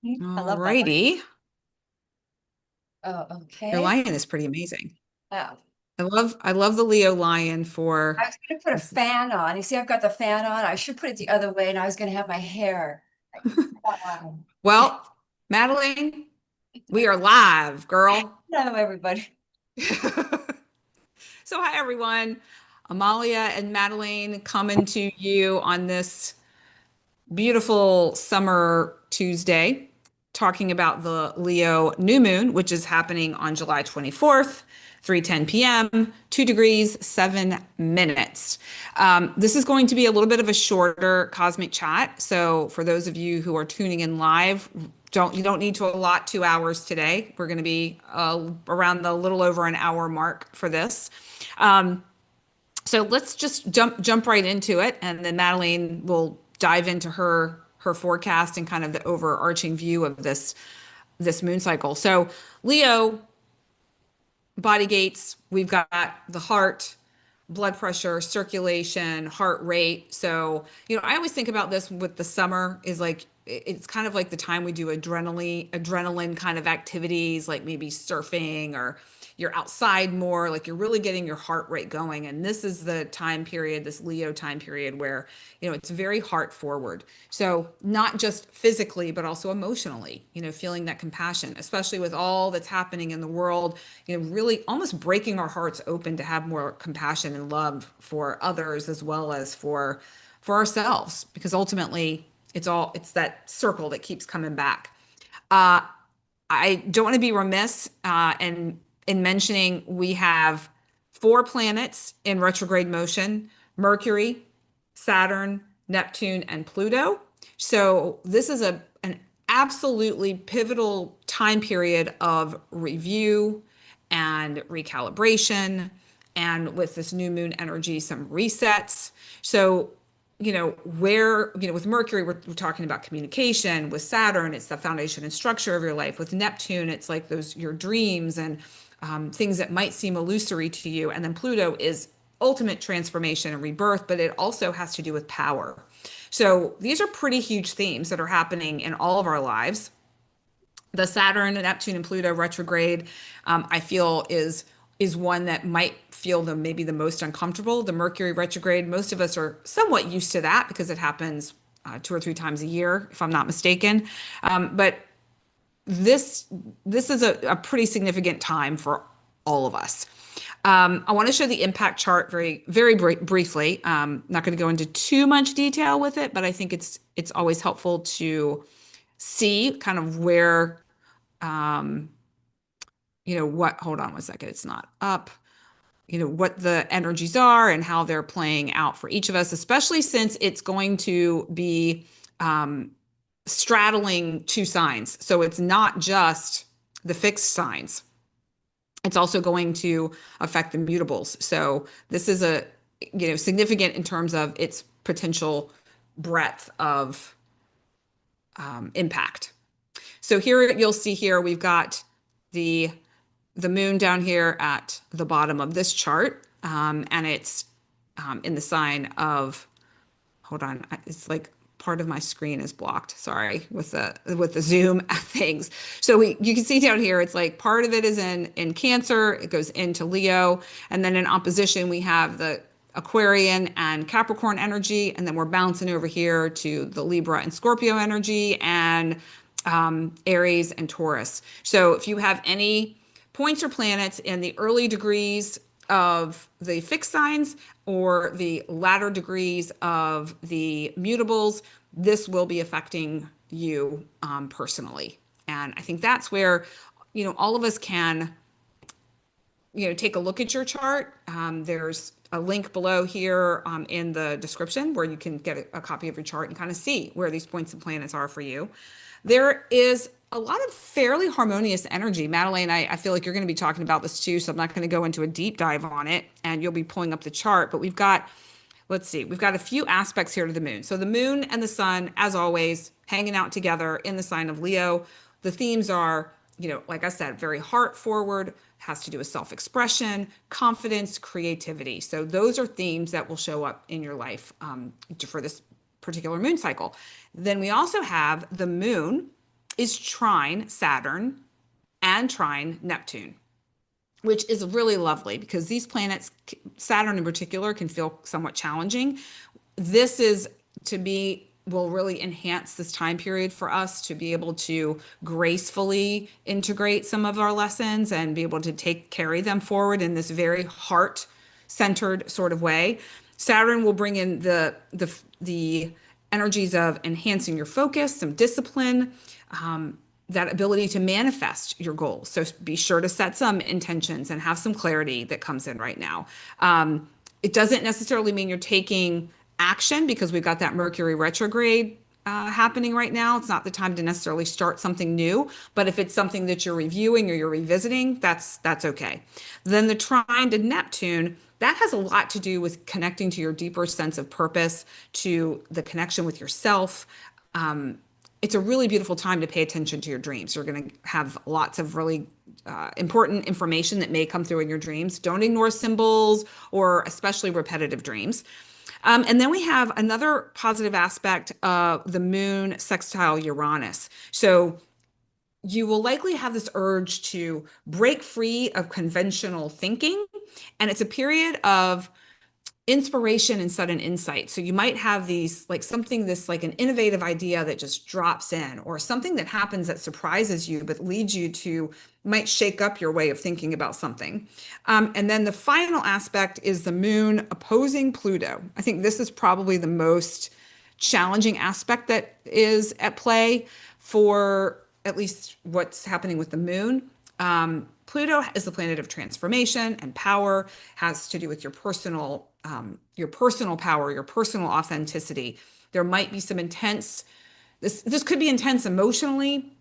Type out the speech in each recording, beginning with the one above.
I love my lion. Alrighty. Oh, Your okay. lion is pretty amazing. Oh, I love the Leo lion I for was going to put a fan on. You see, I've got the fan on. I should put it the other way, and I was going to have my hair like that on. well, Madeline, we are live, girl. Hello, everybody. So hi everyone. Amalia and Madelaine coming to you on this beautiful summer Tuesday, talking about the Leo new moon, which is happening on July 24th, 3:10 p.m., 2 degrees, 7 minutes. This is going to be a little bit of a shorter cosmic chat. So for those of you who are tuning in live, you don't need to allot 2 hours today. We're going to be around the little over an hour mark for this. Um, so let's just jump right into it, and then Madelaine will dive into her forecast and kind of the overarching view of this moon cycle. So Leo body gates, we've got the heart, blood pressure, circulation, heart rate. So, I always think about this with the summer is like it's kind of like the time we do adrenaline kind of activities, like maybe surfing or you're outside more, like you're really getting your heart rate going. And this is the time period, this Leo time period where, it's very heart forward. So not just physically, but also emotionally, feeling that compassion, especially with all that's happening in the world, really almost breaking our hearts open to have more compassion and love for others as well as for ourselves, because ultimately it's that circle that keeps coming back. Uh, I don't want to be remiss in mentioning we have four planets in retrograde motion: Mercury, Saturn, Neptune, and Pluto. So this is an absolutely pivotal time period of review and recalibration, and with this new moon energy, some resets. So with Mercury, we're talking about communication. With Saturn, it's the foundation and structure of your life. With Neptune, it's like those your dreams and things that might seem illusory to you. And then Pluto is ultimate transformation and rebirth, but it also has to do with power. So these are pretty huge themes that are happening in all of our lives. The Saturn, Neptune, and Pluto retrograde, I feel is one that might feel maybe the most uncomfortable. The Mercury retrograde, most of us are somewhat used to that because it happens 2 or 3 times a year, if I'm not mistaken. But this this is a pretty significant time for all of us. I want to show the impact chart very briefly. Not going to go into too much detail with it, but I think it's always helpful to see kind of where what, hold on 1 second, it's not up, what the energies are and how they're playing out for each of us, especially since it's going to be straddling two signs. So it's not just the fixed signs, it's also going to affect the mutables. So this is significant in terms of its potential breadth of impact. So here you'll see here we've got the the moon down here at the bottom of this chart, and it's in the sign of, hold on, it's like part of my screen is blocked. Sorry, with the Zoom things. So you can see down here, it's like part of it is in Cancer, it goes into Leo, and then in opposition we have the Aquarian and Capricorn energy, and then we're bouncing over here to the Libra and Scorpio energy, and Aries and Taurus. So if you have any points or planets in the early degrees of the fixed signs or the latter degrees of the mutables, this will be affecting you personally. And I think that's where, all of us can, take a look at your chart. There's a link below here in the description where you can get a copy of your chart and kind of see where these points and planets are for you. There is a lot of fairly harmonious energy. Madelaine, I feel like you're going to be talking about this too, so I'm not going to go into a deep dive on it, and you'll be pulling up the chart. But let's see, we've got a few aspects here to the moon. So the moon and the sun, as always, hanging out together in the sign of Leo. The themes are, like I said, very heart forward, has to do with self-expression, confidence, creativity. So those are themes that will show up in your life for this particular moon cycle. Then we also have the moon is trine Saturn and trine Neptune, which is really lovely because these planets, Saturn in particular, can feel somewhat challenging. This is, to me, will really enhance this time period for us to be able to gracefully integrate some of our lessons and be able to carry them forward in this very heart centered sort of way. Saturn will bring in the energies of enhancing your focus, some discipline, that ability to manifest your goals. So be sure to set some intentions and have some clarity that comes in right now. It doesn't necessarily mean you're taking action because we've got that Mercury retrograde happening right now. It's not the time to necessarily start something new, but if it's something that you're reviewing or you're revisiting, that's okay. Then the trine to Neptune, that has a lot to do with connecting to your deeper sense of purpose, to the connection with yourself. It's a really beautiful time to pay attention to your dreams. You're going to have lots of really important information that may come through in your dreams. Don't ignore symbols or especially repetitive dreams. And then we have another positive aspect of the moon sextile Uranus. So you will likely have this urge to break free of conventional thinking. And it's a period of inspiration and sudden insight. So you might have these like something, this like an innovative idea that just drops in, or something that happens that surprises you but leads you to, might shake up your way of thinking about something. And then the final aspect is the moon opposing Pluto. I think this is probably the most challenging aspect that is at play for at least what's happening with the moon. Pluto is the planet of transformation and power, has to do with your personal power, your personal authenticity. There might be some intense, this could be intense emotionally.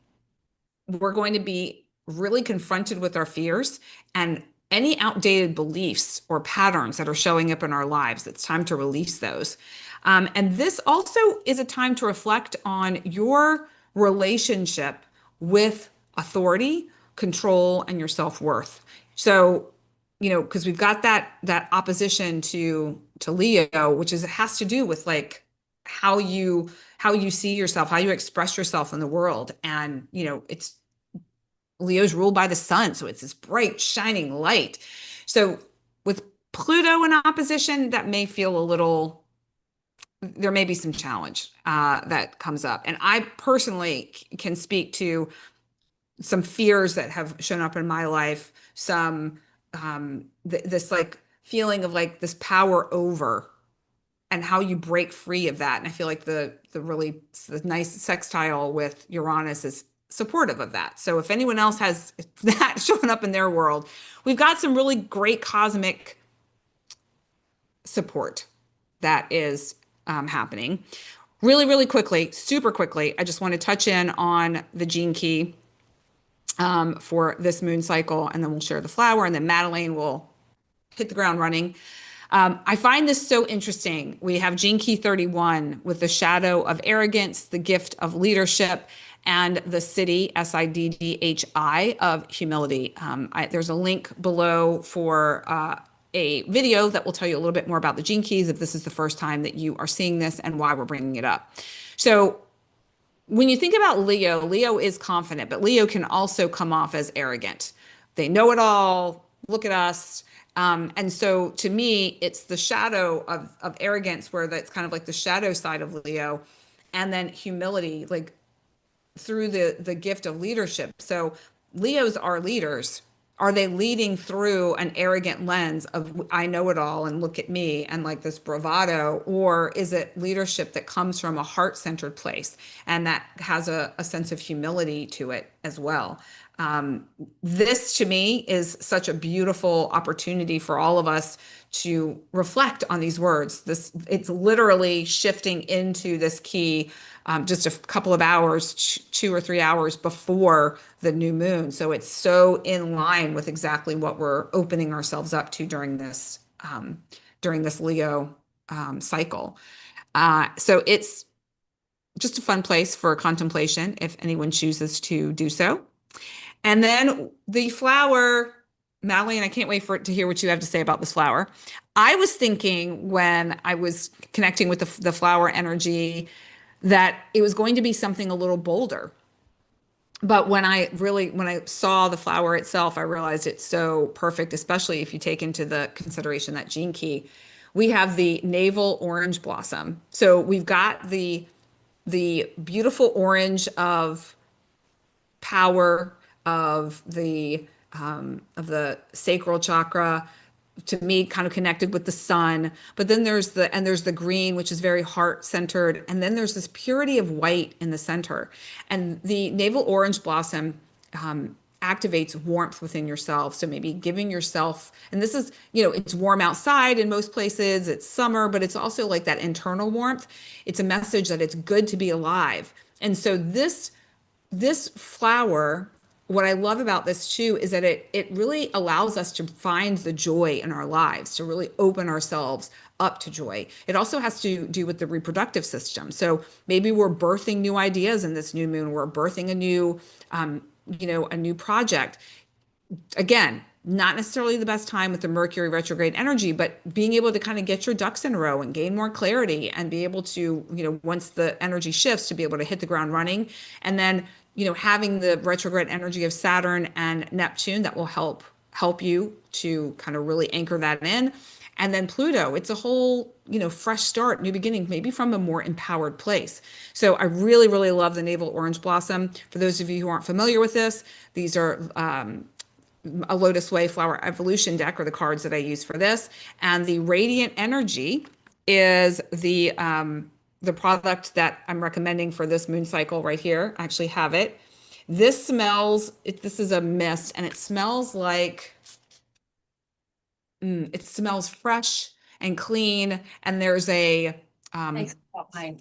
We're going to be really confronted with our fears and any outdated beliefs or patterns that are showing up in our lives. It's time to release those. And this also is a time to reflect on your relationship with authority, control, and your self-worth. So, because we've got that opposition to Leo, which has to do with like how you see yourself, how you express yourself in the world. And, it's Leo's ruled by the sun, so it's this bright, shining light. So with Pluto in opposition, that may feel a little, there may be some challenge that comes up. And I personally can speak to some fears that have shown up in my life, some this like feeling of like this power over, and how you break free of that. And I feel like the nice sextile with Uranus is supportive of that. So if anyone else has that showing up in their world, we've got some really great cosmic support that is happening. Really, really quickly, super quickly, I just want to touch in on the gene key for this moon cycle, and then we'll share the flower, and then Madelaine will hit the ground running. I find this so interesting. We have gene key 31 with the shadow of arrogance, the gift of leadership, and the city, SIDDHI, of humility. There's a link below for a video that will tell you a little bit more about the gene keys if this is the first time that you are seeing this and why we're bringing it up. So when you think about Leo, Leo is confident, but Leo can also come off as arrogant. They know it all. Look at us. And so to me, it's the shadow of arrogance, where that's kind of like the shadow side of Leo, and then humility, like through the gift of leadership. So Leos are leaders. Are they leading through an arrogant lens of I know it all and look at me and like this bravado? Or is it leadership that comes from a heart-centered place and that has a sense of humility to it as well? This to me is such a beautiful opportunity for all of us to reflect on these words. It's literally shifting into this key just a couple of hours, 2 or 3 hours before the new moon. So it's so in line with exactly what we're opening ourselves up to during this Leo cycle. So it's just a fun place for contemplation if anyone chooses to do so. And then the flower, Madelaine, I can't wait to hear what you have to say about this flower. I was thinking when I was connecting with the flower energy that it was going to be something a little bolder. But when I saw the flower itself, I realized it's so perfect, especially if you take into the consideration that gene key. We have the navel orange blossom. So we've got the beautiful orange of power, of the sacral chakra, to me kind of connected with the sun. But then there's the green, which is very heart centered, and then there's this purity of white in the center. And the navel orange blossom activates warmth within yourself. So maybe giving yourself, and this is, it's warm outside in most places, it's summer, but it's also like that internal warmth. It's a message that it's good to be alive. And so this flower, what I love about this too is that it really allows us to find the joy in our lives, to really open ourselves up to joy. It also has to do with the reproductive system. So maybe we're birthing new ideas in this new moon. We're birthing a new project. Again, not necessarily the best time with the Mercury retrograde energy, but being able to kind of get your ducks in a row and gain more clarity and be able to, once the energy shifts, to be able to hit the ground running. And then, having the retrograde energy of Saturn and Neptune that will help you to kind of really anchor that in. And then Pluto, it's a whole, fresh start, new beginning, maybe from a more empowered place. So I really, really love the navel orange blossom. For those of you who aren't familiar with this, these are a LOTUSWEI flower evolution deck, or the cards that I use for this. And the radiant energy is the product that I'm recommending for this moon cycle right here. I actually have it. This is a mist, and it smells like, it smells fresh and clean. And there's Thanks about mine.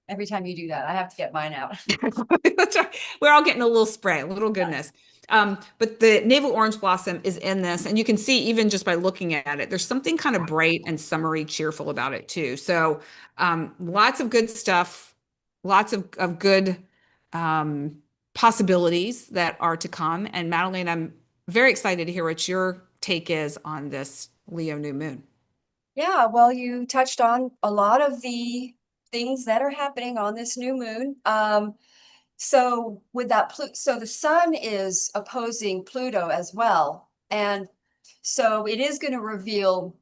Every time you do that, I have to get mine out. That's right. We're all getting a little spray, a little goodness. But the navel orange blossom is in this, and you can see even just by looking at it, there's something kind of bright and summery, cheerful about it too. So lots of good stuff, lots of good possibilities that are to come. And Madelaine, I'm very excited to hear what your take is on this Leo new moon. Yeah, well, you touched on a lot of the things that are happening on this new moon. So with that, so the sun is opposing Pluto as well. And so it is going to reveal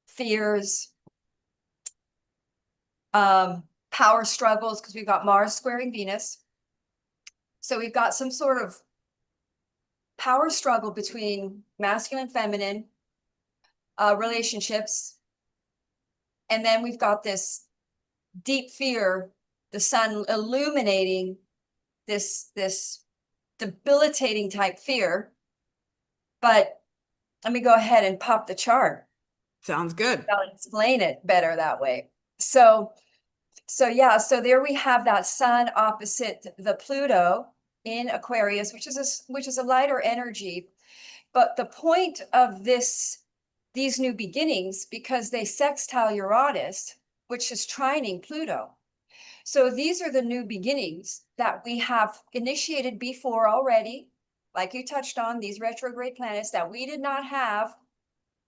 fears, power struggles, because we've got Mars squaring Venus. So we've got some sort of power struggle between masculine, feminine relationships. And then we've got this deep fear, the sun illuminating this debilitating type fear. But let me go ahead and pop the chart. Sounds good. I'll explain it better that way. So yeah, so there we have that sun opposite the Pluto in Aquarius, which is a lighter energy. But the point of these new beginnings, because they sextile Uranus, which is trining Pluto. So these are the new beginnings that we have initiated before already, like you touched on, these retrograde planets that we did not have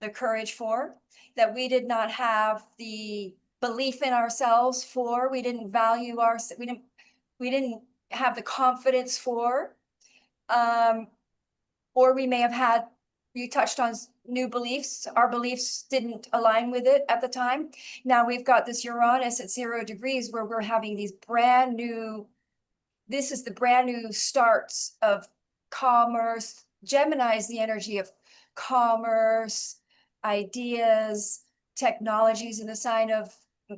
the courage for, that we did not have the belief in ourselves for, we didn't value we didn't have the confidence for, or we may have had, you touched on new beliefs, our beliefs didn't align with it at the time. Now we've got this Uranus at 0 degrees where we're having these this is the brand new starts of commerce. Gemini is the energy of commerce, ideas, technologies, in the sign of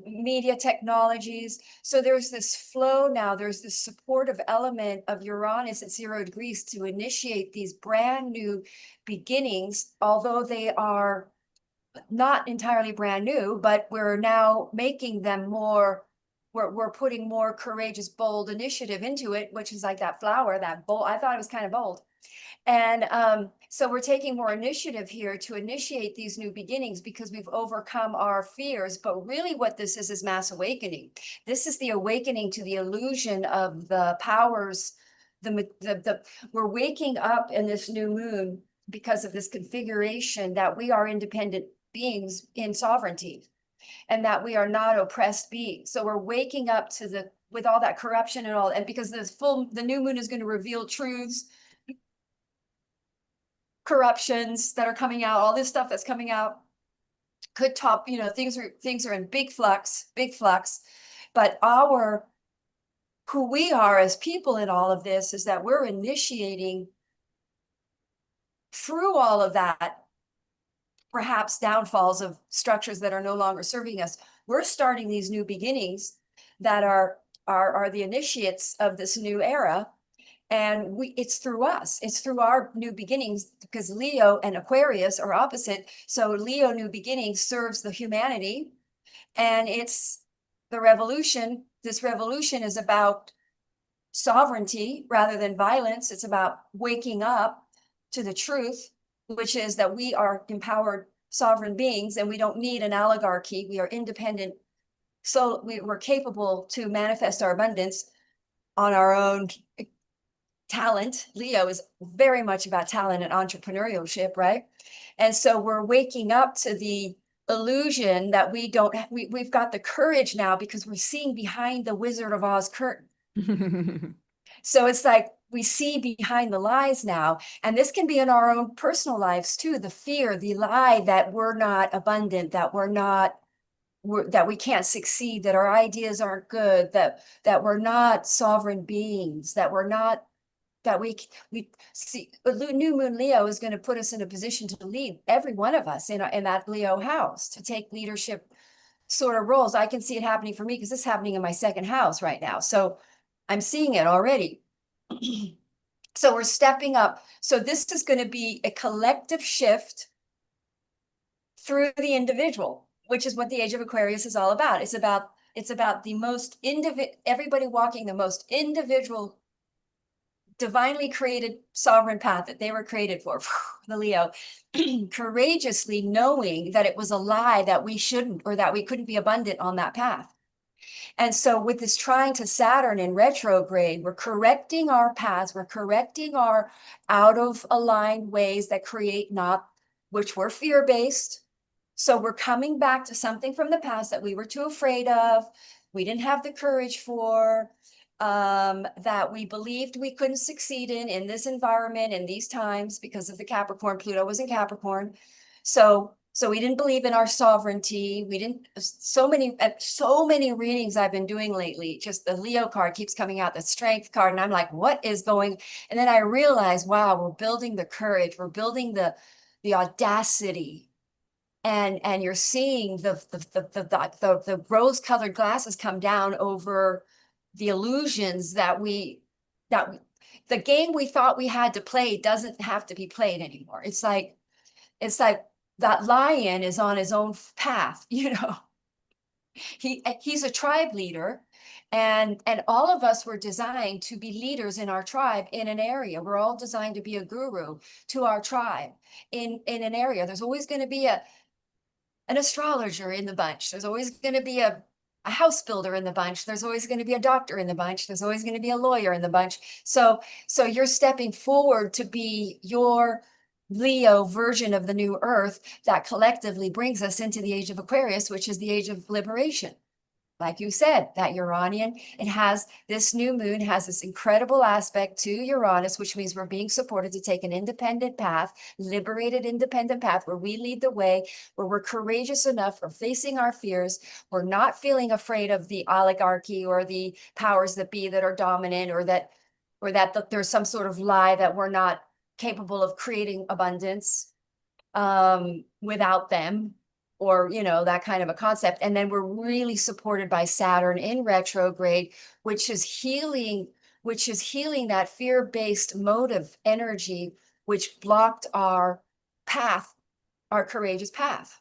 media technologies. So there's this flow now, there's this supportive element of Uranus at 0 degrees to initiate these brand new beginnings, although they are not entirely brand new, but we're now making them more, we're putting more courageous, bold initiative into it, which is like that flower, that bold, I thought it was kind of bold. And so we're taking more initiative here to initiate these new beginnings because we've overcome our fears. But really what this is mass awakening. This is the awakening to the illusion of the powers, we're waking up in this new moon because of this configuration that we are independent beings in sovereignty and that we are not oppressed beings. So we're waking up to with all that corruption and all, and because the new moon is going to reveal truths, corruptions that are coming out, all this stuff that's coming out could top, things are in big flux, but who we are as people in all of this is that we're initiating through all of that, perhaps downfalls of structures that are no longer serving us. We're starting these new beginnings that are the initiates of this new era. And it's through us, it's through our new beginnings, because Leo and Aquarius are opposite. So Leo new beginnings serves the humanity, and it's the revolution. This revolution is about sovereignty rather than violence. It's about waking up to the truth, which is that we are empowered sovereign beings and we don't need an oligarchy. We are independent. So we're capable to manifest our abundance on our own talent. Leo is very much about talent and entrepreneurship, right? And so we're waking up to the illusion that we've got the courage now because we're seeing behind the Wizard of Oz curtain. So it's like we see behind the lies now, and this can be in our own personal lives too. The fear, the lie that we're not abundant, that that we can't succeed, that our ideas aren't good, that we're not sovereign beings, that we see. New moon Leo is going to put us in a position to lead every one of us in that Leo house, to take leadership sort of roles. I can see it happening for me because it's happening in my second house right now. So I'm seeing it already. So we're stepping up. So this is going to be a collective shift through the individual, which is what the age of Aquarius is all about. It's about the most everybody walking the most individual, divinely created sovereign path that they were created for, the Leo, courageously knowing that it was a lie that we shouldn't, or that we couldn't be abundant on that path. And so with this trine to Saturn in retrograde, we're correcting our paths, we're correcting our out of aligned ways that create which were fear-based. So we're coming back to something from the past that we were too afraid of, we didn't have the courage for, that we believed we couldn't succeed in this environment, in these times, because of the Capricorn. Pluto was in Capricorn. So we didn't believe in our sovereignty. We didn't, so many readings I've been doing lately, just the Leo card keeps coming out, the strength card. And I'm like, what is going? And then I realized, wow, we're building the courage. We're building the audacity. And you're seeing the rose-colored glasses come down over the illusions that the game we thought we had to play doesn't have to be played anymore. It's like that lion is on his own path, he's a tribe leader, and all of us were designed to be leaders in our tribe in an area. We're all designed to be a guru to our tribe in an area. There's always going to be an astrologer in the bunch. There's always going to be a house builder in the bunch. There's always going to be a doctor in the bunch. There's always going to be a lawyer in the bunch. So you're stepping forward to be your Leo version of the new earth that collectively brings us into the age of Aquarius, which is the age of liberation. Like you said, that Uranian, this new moon has this incredible aspect to Uranus, which means we're being supported to take an independent path, liberated independent path, where we lead the way, where we're courageous enough for facing our fears. We're not feeling afraid of the oligarchy or the powers that be that are dominant, or that there's some sort of lie that we're not capable of creating abundance without them, or that kind of a concept. And then we're really supported by Saturn in retrograde, which is healing that fear-based motive energy, which blocked our path, our courageous path.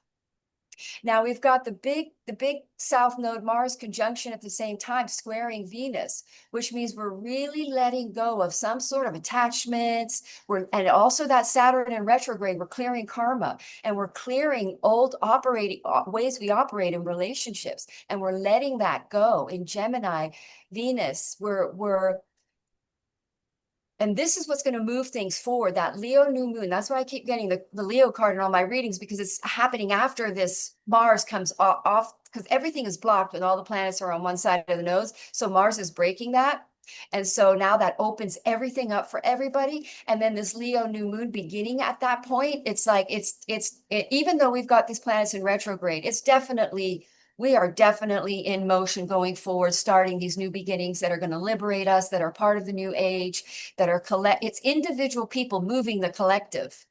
Now we've got the big South Node Mars conjunction at the same time, squaring Venus, which means we're really letting go of some sort of attachments. And also that Saturn in retrograde, we're clearing karma, and we're clearing old operating ways we operate in relationships, and we're letting that go. In Gemini, Venus, and this is what's going to move things forward, that Leo new moon. That's why I keep getting the Leo card in all my readings, because it's happening after this Mars comes because everything is blocked when all the planets are on one side of the nose. So Mars is breaking that. And so now that opens everything up for everybody. And then this Leo new moon beginning at that point, it's like, even though we've got these planets in retrograde, we are definitely in motion going forward, starting these new beginnings that are going to liberate us, that are part of the new age, it's individual people moving the collective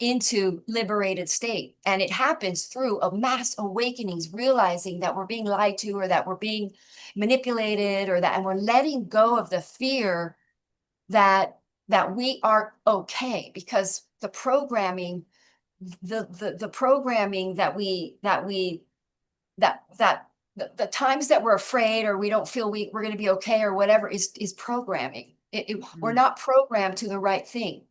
into liberated state. And it happens through a mass awakenings, realizing that we're being lied to, or that we're being manipulated, and we're letting go of the fear that we are okay, because the programming, the programming the times that we're afraid, or we don't feel we're going to be okay, or whatever, is programming. We're not programmed to the right thing.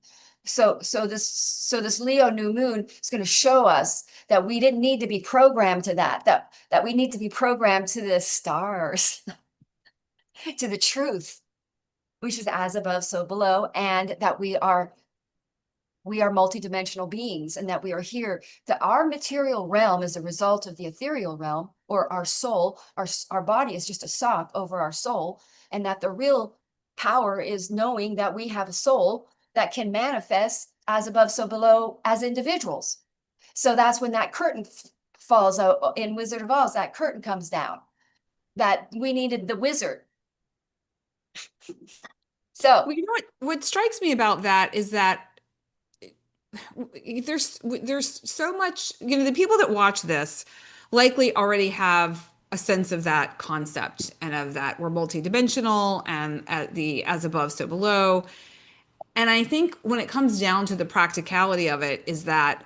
So this Leo new moon is going to show us that we didn't need to be programmed to that we need to be programmed to the stars, to the truth, which is as above, so below, and that we are multidimensional beings, and that we are here, that our material realm is a result of the ethereal realm, or our soul. Our body is just a sock over our soul, and that the real power is knowing that we have a soul that can manifest as above, so below as individuals. So that's when that curtain falls out in Wizard of Oz, that curtain comes down, that we needed the wizard. So Well, you know what strikes me about that is that there's so much, the people that watch this likely already have a sense of that concept, and of that we're multidimensional, and at the as above, so below. And I think when it comes down to the practicality of it, is that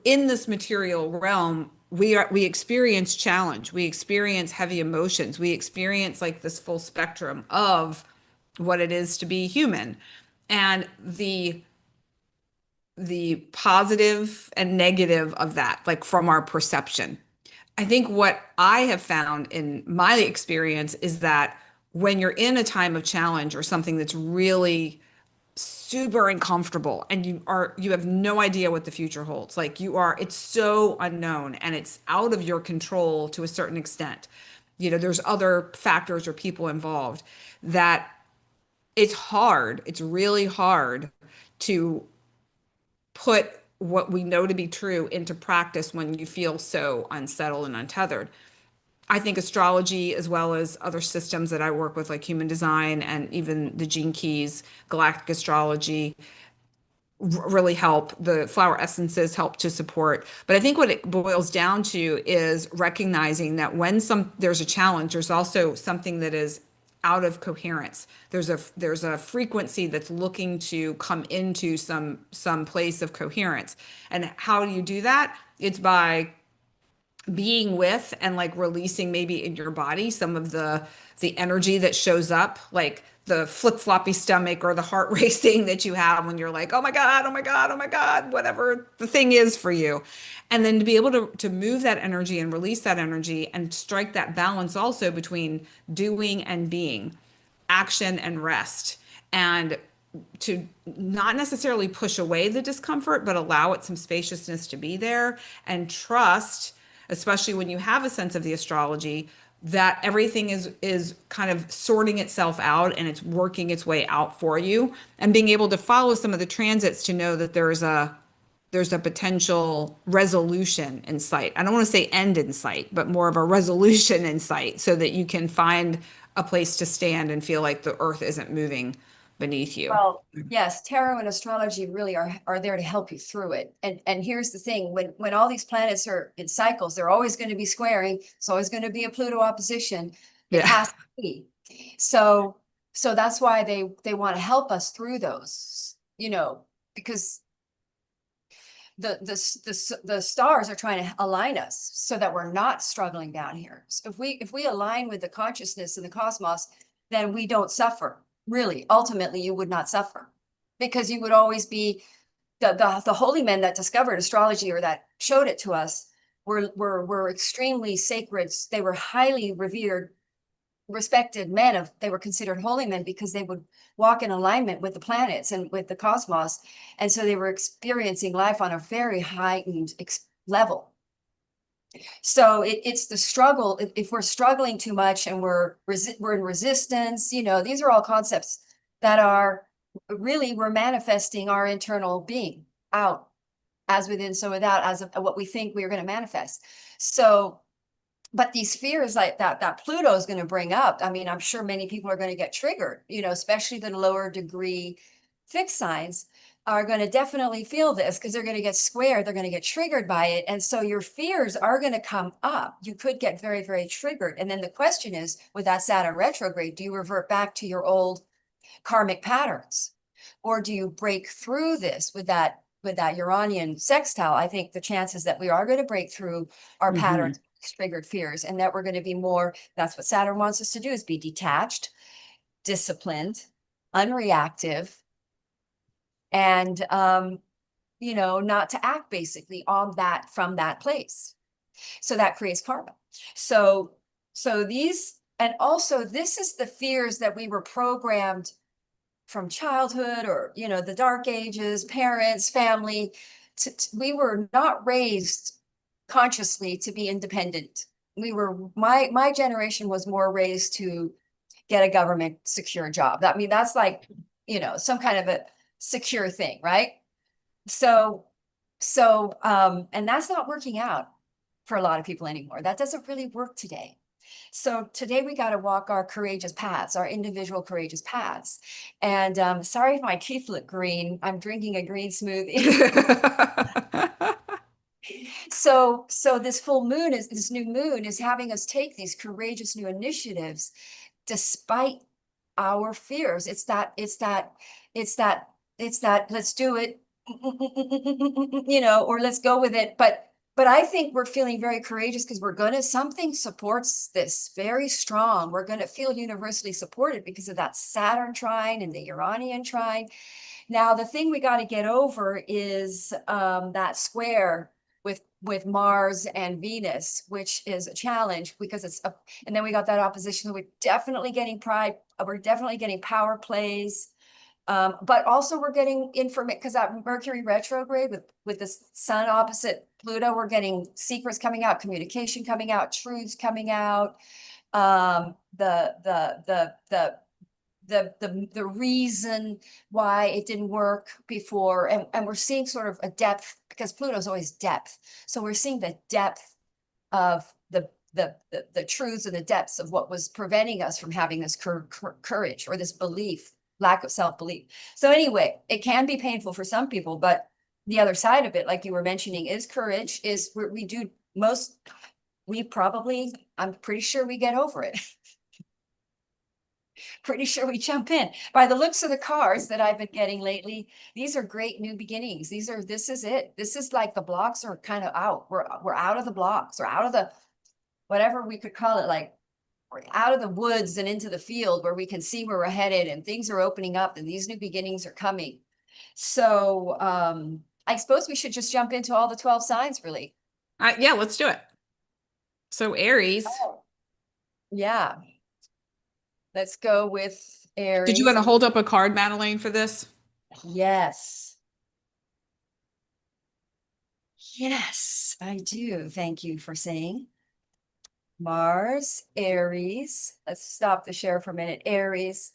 in this material realm, we experience challenge, we experience heavy emotions, we experience like this full spectrum of what it is to be human, and the positive and negative of that, like from our perception. I think what I have found in my experience is that when you're in a time of challenge, or something that's really super uncomfortable, and you have no idea what the future holds, like it's so unknown, and it's out of your control to a certain extent. There's other factors or people involved, that it's really hard to put what we know to be true into practice when you feel so unsettled and untethered. I think astrology, as well as other systems that I work with, like human design and even the gene keys, galactic astrology, really help. The flower essences help to support. But I think what it boils down to is recognizing that when there's a challenge, there's also something that is out of coherence. There's a frequency that's looking to come into some place of coherence. And how do you do that? It's by being with and like releasing, maybe in your body, some of the energy that shows up, like the flip-floppy stomach, or the heart racing that you have when you're like, oh my God, oh my God, oh my God, whatever the thing is for you. And then to be able to move that energy and release that energy, and strike that balance also between doing and being, action and rest, and to not necessarily push away the discomfort, but allow it some spaciousness to be there, and trust, especially when you have a sense of the astrology, that everything is kind of sorting itself out, and it's working its way out for you, and being able to follow some of the transits to know that there's a potential resolution in sight. I don't want to say end in sight, but more of a resolution in sight, so that you can find a place to stand and feel like the earth isn't moving beneath you. well, yes, tarot and astrology really are there to help you through it. And here's the thing, when all these planets are in cycles, they're always going to be squaring. It's always going to be a Pluto opposition. It Yeah. has to be. So that's why they want to help us through those, because the stars are trying to align us so that we're not struggling down here. So if we align with the consciousness of the cosmos, then we don't suffer. Really, ultimately, you would not suffer, because you would always be the holy men that discovered astrology, or that showed it to us, were extremely sacred. They were highly revered, respected men. They were considered holy men, because they would walk in alignment with the planets and with the cosmos, and so they were experiencing life on a very heightened level. So it's the struggle. If we're struggling too much and we're in resistance, you know, these are all concepts that are really, we're manifesting our internal being out, as within, so without, as what we think we're going to manifest. So, but these fears like that Pluto is going to bring up, I mean, I'm sure many people are going to get triggered, you know, especially the lower degree fixed signs are going to definitely feel this because they're going to get squared, they're going to get triggered by it. And so your fears are going to come up. You could get very, very triggered. And then the question is, with that Saturn retrograde, do you revert back to your old karmic patterns? Or do you break through this with that Uranian sextile? I think the chances that we are going to break through our patterns, triggered fears, and that we're going to be more, that's what Saturn wants us to do, is be detached, disciplined, unreactive, and you know, not to act basically on that from that place. So that creates karma. So these, and also this is the fears that we were programmed from childhood, or, you know, the dark ages, parents, family. We were not raised consciously to be independent. We were, my generation was more raised to get a government secure job. I mean, that's like, you know, some kind of a secure thing, right? So, and that's not working out for a lot of people anymore. That doesn't really work today. So today we got to walk our courageous paths, our individual courageous paths. And sorry if my teeth look green. I'm drinking a green smoothie. So this full moon is, this new moon is having us take these courageous new initiatives despite our fears. It's that let's do it, you know, or let's go with it. But I think we're feeling very courageous because we're gonna, something supports this very strong. We're gonna feel universally supported because of that Saturn trine and the Uranian trine. Now, the thing we got to get over is that square with Mars and Venus, which is a challenge because it's a, and then we got that opposition. We're definitely getting pride. We're definitely getting power plays. But also we're getting information because that Mercury retrograde with the sun opposite Pluto, we're getting secrets coming out, communication coming out, truths coming out. The reason why it didn't work before, and we're seeing sort of a depth, because Pluto's always depth. So we're seeing the depth of the truths and the depths of what was preventing us from having this courage or this belief, lack of self-belief. So anyway, it can be painful for some people, but the other side of it, like you were mentioning, is courage, is we probably, I'm pretty sure we get over it. Pretty sure we jump in. By the looks of the cards that I've been getting lately, these are great new beginnings. This is it. This is like the blocks are kind of out. We're out of the blocks, or out of the, whatever we could call it, like we're out of the woods and into the field where we can see where we're headed, and things are opening up and these new beginnings are coming. So I suppose we should just jump into all the 12 signs, really. Yeah, let's do it. So Aries. Oh, yeah. Let's go with Aries. Did you want to hold up a card, Madelaine, for this? Yes. Yes, I do. Thank you for saying. Mars, Aries. Let's stop the share for a minute. Aries.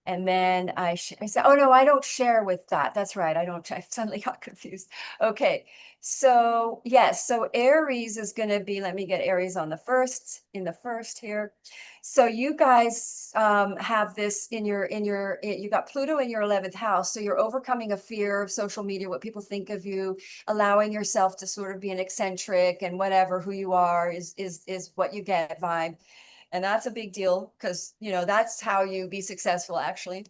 And then I said, oh no, I don't share with that. That's right. I don't, I suddenly got confused. Okay. So yes, so Aries is going to be, let me get Aries on the first, in the first here. So you guys have this in your, you got Pluto in your 11th house. So you're overcoming a fear of social media, what people think of you, allowing yourself to sort of be an eccentric and whatever, who you are is what you get vibe. And that's a big deal because, you know, that's how you be successful, actually.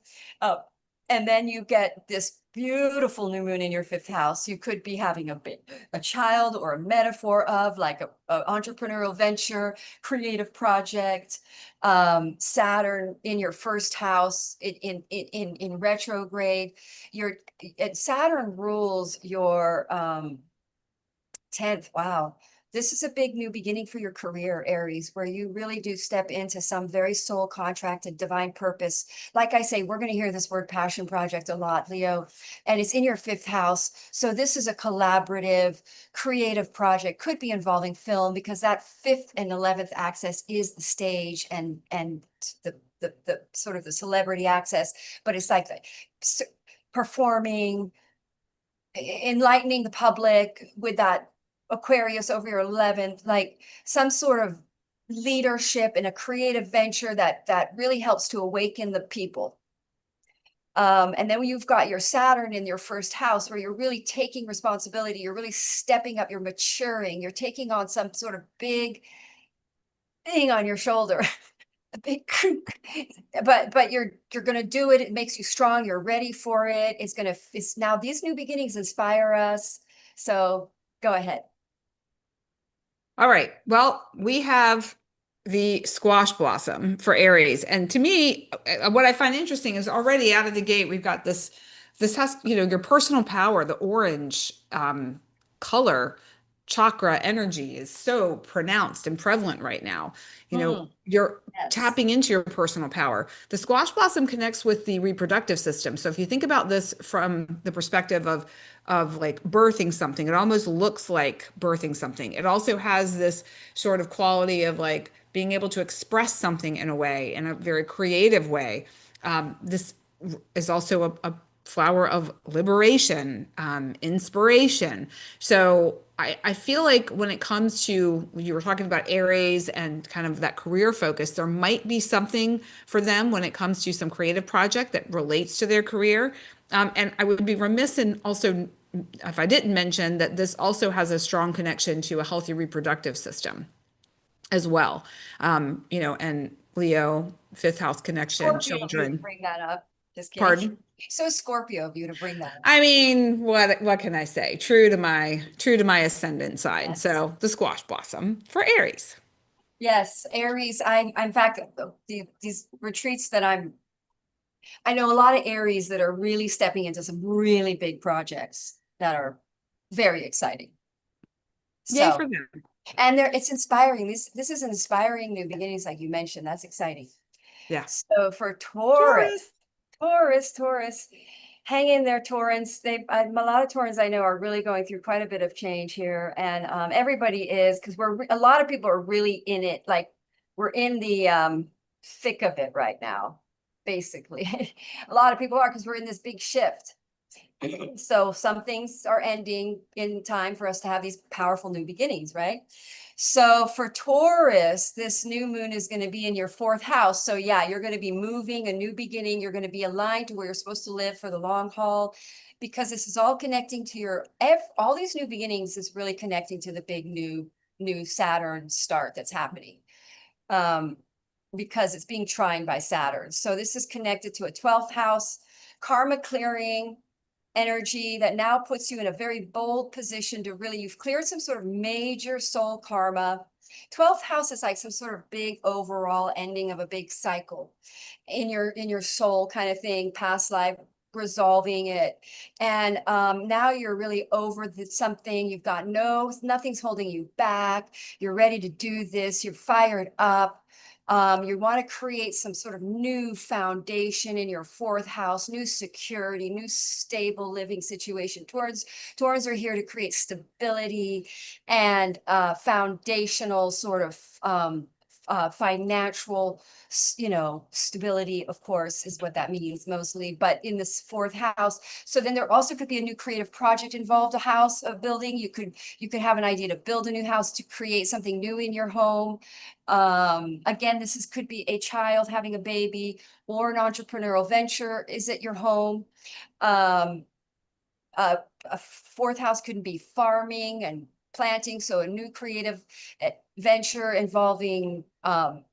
And then you get this beautiful new moon in your 5th house. You could be having a child, or a metaphor of like a entrepreneurial venture, creative project. Saturn in your 1st house in retrograde. Saturn rules your 10th. Wow. This is a big new beginning for your career, Aries, where you really do step into some very soul contracted divine purpose. Like I say, we're going to hear this word passion project a lot, Leo, and it's in your fifth house. So this is a collaborative, creative project, could be involving film, because that fifth and 11th access is the stage and the sort of the celebrity access, but it's like performing, enlightening the public with that Aquarius over your 11th, like some sort of leadership in a creative venture that really helps to awaken the people. And then you've got your Saturn in your first house, where you're really taking responsibility, you're really stepping up, you're maturing, you're taking on some sort of big thing on your shoulder. A big but you're gonna do it. It makes you strong, you're ready for it. It's now these new beginnings inspire us. So go ahead. All right. Well, we have the squash blossom for Aries. And to me, what I find interesting is already out of the gate, we've got this has, your personal power, the orange color chakra energy is so pronounced and prevalent right now. You're Yes. tapping into your personal power. The squash blossom connects with the reproductive system. So if you think about this from the perspective of like birthing something, it almost looks like birthing something. It also has this sort of quality of like being able to express something in a way, in a very creative way. This is also a flower of liberation, inspiration. So I feel like when it comes to, you were talking about Aries and kind of that career focus, there might be something for them when it comes to some creative project that relates to their career. And I would be remiss in also if I didn't mention that this also has a strong connection to a healthy reproductive system as well. And Leo, fifth house connection, Scorpio of you to children. bring that up. Just kidding. Pardon? So Scorpio of you to bring that up. I mean, what can I say? True to my ascendant side. Yes. So the squash blossom for Aries. Yes, Aries. In fact, these retreats that I know a lot of Aries that are really stepping into some really big projects that are very exciting. Yay So, for them. and it's inspiring. This is inspiring new beginnings, like you mentioned. That's exciting. Yeah. So for Taurus, Taurus. Taurus, hang in there, Taurans. A lot of Taurans I know are really going through quite a bit of change here, and everybody is, because a lot of people are really in it. Like we're in the thick of it right now, basically. A lot of people are, because we're in this big shift. So some things are ending in time for us to have these powerful new beginnings, right? So for Taurus, this new moon is going to be in your fourth house. So yeah, you're going to be moving, a new beginning. You're going to be aligned to where you're supposed to live for the long haul, because this is all connecting to all these new beginnings is really connecting to the big new Saturn start that's happening. Because it's being trined by Saturn. So this is connected to a 12th house, karma clearing energy that now puts you in a very bold position to really, you've cleared some sort of major soul karma. 12th house is like some sort of big overall ending of a big cycle in your soul kind of thing, past life, resolving it. And now you're really over something. You've got nothing's holding you back. You're ready to do this. You're fired up. You want to create some sort of new foundation in your fourth house, new security, new stable living situation. Taurans are here to create stability and foundational sort of financial, stability, of course, is what that means mostly, but in this fourth house. So then there also could be a new creative project involved, a building. You could have an idea to build a new house, to create something new in your home. Again, could be a child having a baby, or an entrepreneurial venture is at your home. A fourth house could be farming and planting, so a new creative venture involving the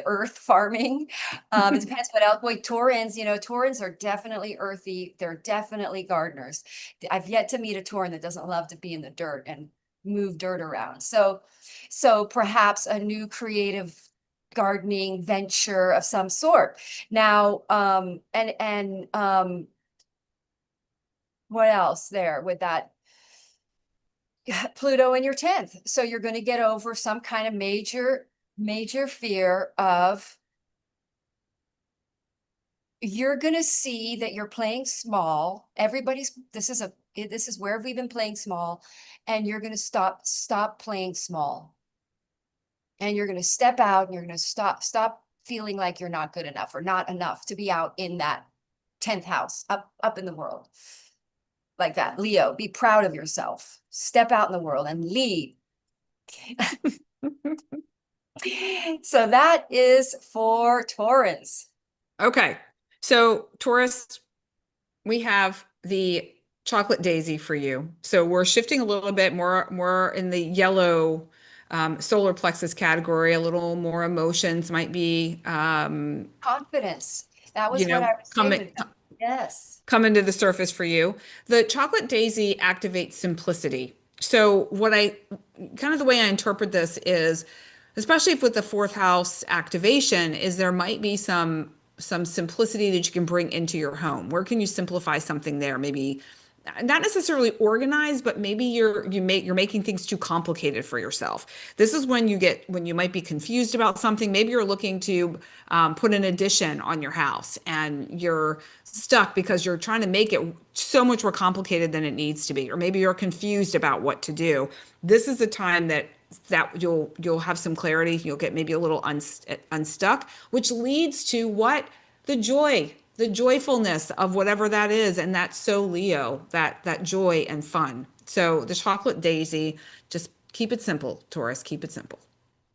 earth farming. It depends what else. Boy, Taurans are definitely earthy. They're definitely gardeners. I've yet to meet a Tauran that doesn't love to be in the dirt and move dirt around. So perhaps a new creative gardening venture of some sort. Now, what else there with that? Pluto in your 10th. So you're going to get over some kind of major fear of, you're going to see that you're playing small. This is where we've been playing small, and you're going to stop playing small. And you're going to step out, and you're going to stop feeling like you're not good enough or not enough to be out in that 10th house, up in the world. Like that. Leo, be proud of yourself. Step out in the world and lead. So that is for Taurus. Okay. So Taurus, we have the chocolate daisy for you. So we're shifting a little bit more in the yellow solar plexus category, a little more emotions might be Confidence. That was what I was saying with that. Yes. come into the surface for you. The chocolate daisy activates simplicity. So kind of the way I interpret this is, especially if with the fourth house activation, is there might be some simplicity that you can bring into your home. Where can you simplify something there? Maybe not necessarily organized, but maybe you're making things too complicated for yourself. This is when you might be confused about something. Maybe you're looking to put an addition on your house and you're stuck because you're trying to make it so much more complicated than it needs to be, or maybe you're confused about what to do. This is the time that you'll have some clarity. You'll get maybe a little unstuck, which leads to what? The joyfulness of whatever that is. And that's so Leo, that joy and fun. So the chocolate daisy, just keep it simple, Taurus, keep it simple.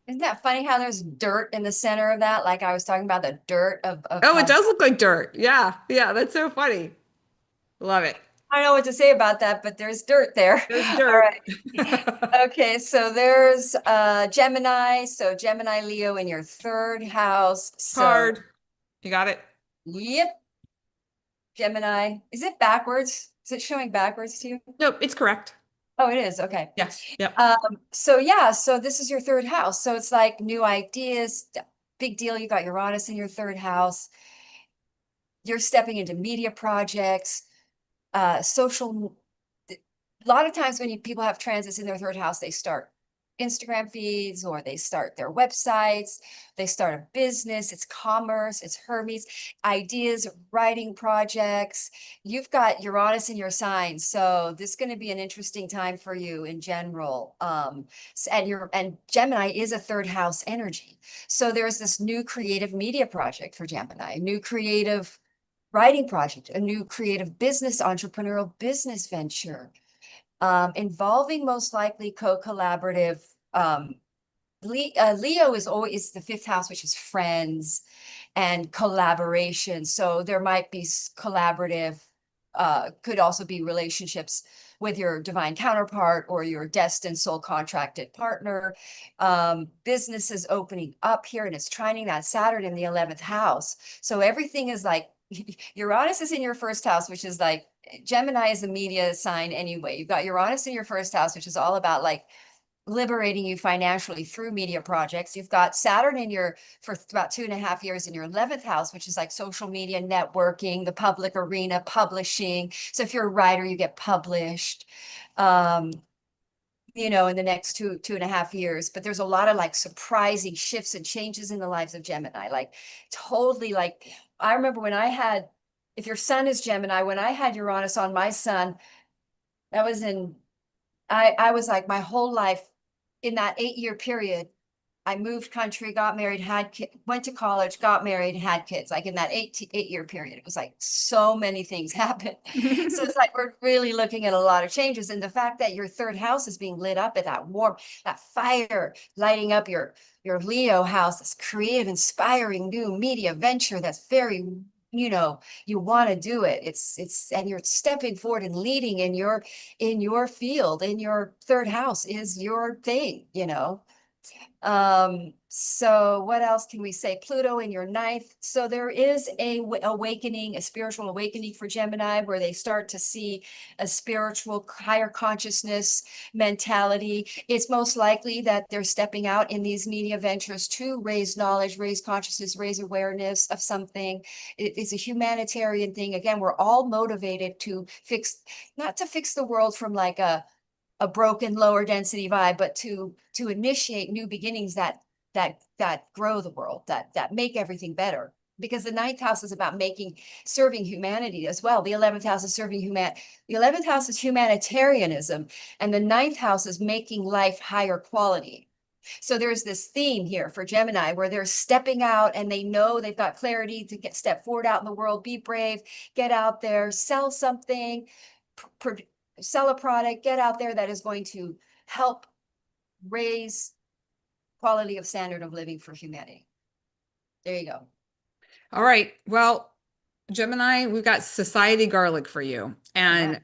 Isn't that funny how there's dirt in the center of that? Like I was talking about the dirt of Oh, it how does look like dirt. Yeah. Yeah. That's so funny. Love it. I don't know what to say about that, but there's dirt there. There's All dirt. right. Okay, so there's Gemini. So Gemini, Leo in your 3rd house. So Card. You got it? yep, Gemini. Is it backwards? Is it showing backwards to you? Nope, it's correct. Oh, it is. Okay. Yes. Yep. So yeah, so this is your 3rd house. So it's like new ideas, big deal. You got Uranus in your 3rd house. You're stepping into media projects, social. A lot of times when people have transits in their 3rd house, they start Instagram feeds or they start their websites, they start a business, it's commerce, it's Hermes, ideas, writing projects. You've got Uranus in your sign, so this is going to be an interesting time for you in general. And Gemini is a 3rd house energy. So there's this new creative media project for Gemini, a new creative writing project, a new creative business, entrepreneurial business venture, involving most likely co-collaborative. Leo is always the 5th house, which is friends and collaboration. So there might be collaborative, could also be relationships with your divine counterpart or your destined soul contracted partner. Business is opening up here and it's trining that Saturn in the 11th house. So everything is like, Uranus is in your 1st house, which is like, Gemini is the media sign anyway. You've got Uranus in your 1st house, which is all about like liberating you financially through media projects. You've got Saturn for about 2.5 years in your 11th house, which is like social media, networking, the public arena, publishing. So if you're a writer, you get published. In the next 2.5 years. But there's a lot of like surprising shifts and changes in the lives of Gemini. Like totally like, I remember if your sun is Gemini, when I had Uranus on my sun, that was I was like my whole life in that 8-year period, I moved country, got married, went to college, got married, had kids. Like in that 8-year period, it was like so many things happened. So it's like we're really looking at a lot of changes. And the fact that your 3rd house is being lit up at that warm, that fire lighting up your Leo house, this creative, inspiring new media venture that's very, you want to do it. And you're stepping forward and leading in your field, in your 3rd house is your thing. So what else can we say? Pluto in your 9th. So there is a spiritual awakening for Gemini, where they start to see a spiritual higher consciousness mentality. It's most likely that they're stepping out in these media ventures to raise knowledge, raise consciousness, raise awareness of something. It's a humanitarian thing. Again, we're all motivated to not to fix the world from like a a broken lower density vibe, but to initiate new beginnings that grow the world, that make everything better. Because the ninth house is about serving humanity as well. The 11th house is the 11th house is humanitarianism, and the ninth house is making life higher quality. So there's this theme here for Gemini where they're stepping out and they know they've got clarity to step forward out in the world, be brave, get out there, sell something, sell a product, get out there that is going to help raise quality of standard of living for humanity. There you go. All right. Well, Gemini, we've got society garlic for you. And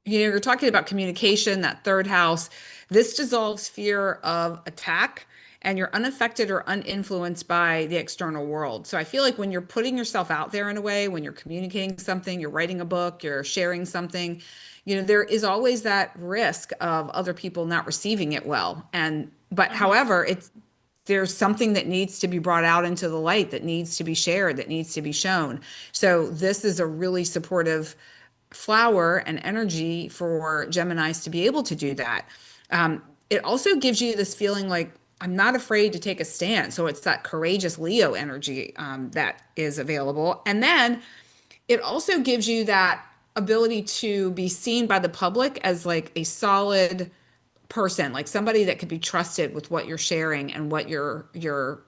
you're talking about communication, that third house. This dissolves fear of attack, and you're unaffected or uninfluenced by the external world. So I feel like when you're putting yourself out there in a way, when you're communicating something, you're writing a book, you're sharing something, there is always that risk of other people not receiving it well. But however, there's something that needs to be brought out into the light, that needs to be shared, that needs to be shown. So this is a really supportive flower and energy for Geminis to be able to do that. It also gives you this feeling like, I'm not afraid to take a stand. So it's that courageous Leo energy that is available. And then it also gives you that ability to be seen by the public as like a solid person, like somebody that could be trusted with what you're sharing and what you're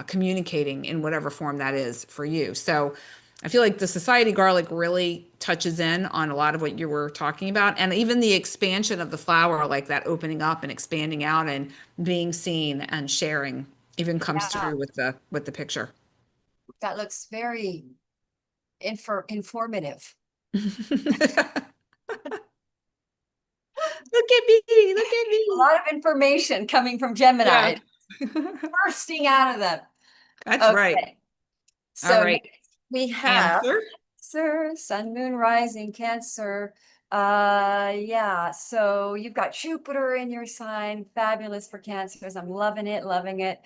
communicating in whatever form that is for you. So I feel like the society garlic really touches in on a lot of what you were talking about, and even the expansion of the flower, like that opening up and expanding out and being seen and sharing, even comes through with the picture. That looks very informative. Look at me, look at me. A lot of information coming from Gemini, bursting out of them. That's right. So All right. we have Cancer. Sun, Moon, Rising, Cancer. Yeah, so you've got Jupiter in your sign, fabulous for Cancers. I'm loving it, loving it.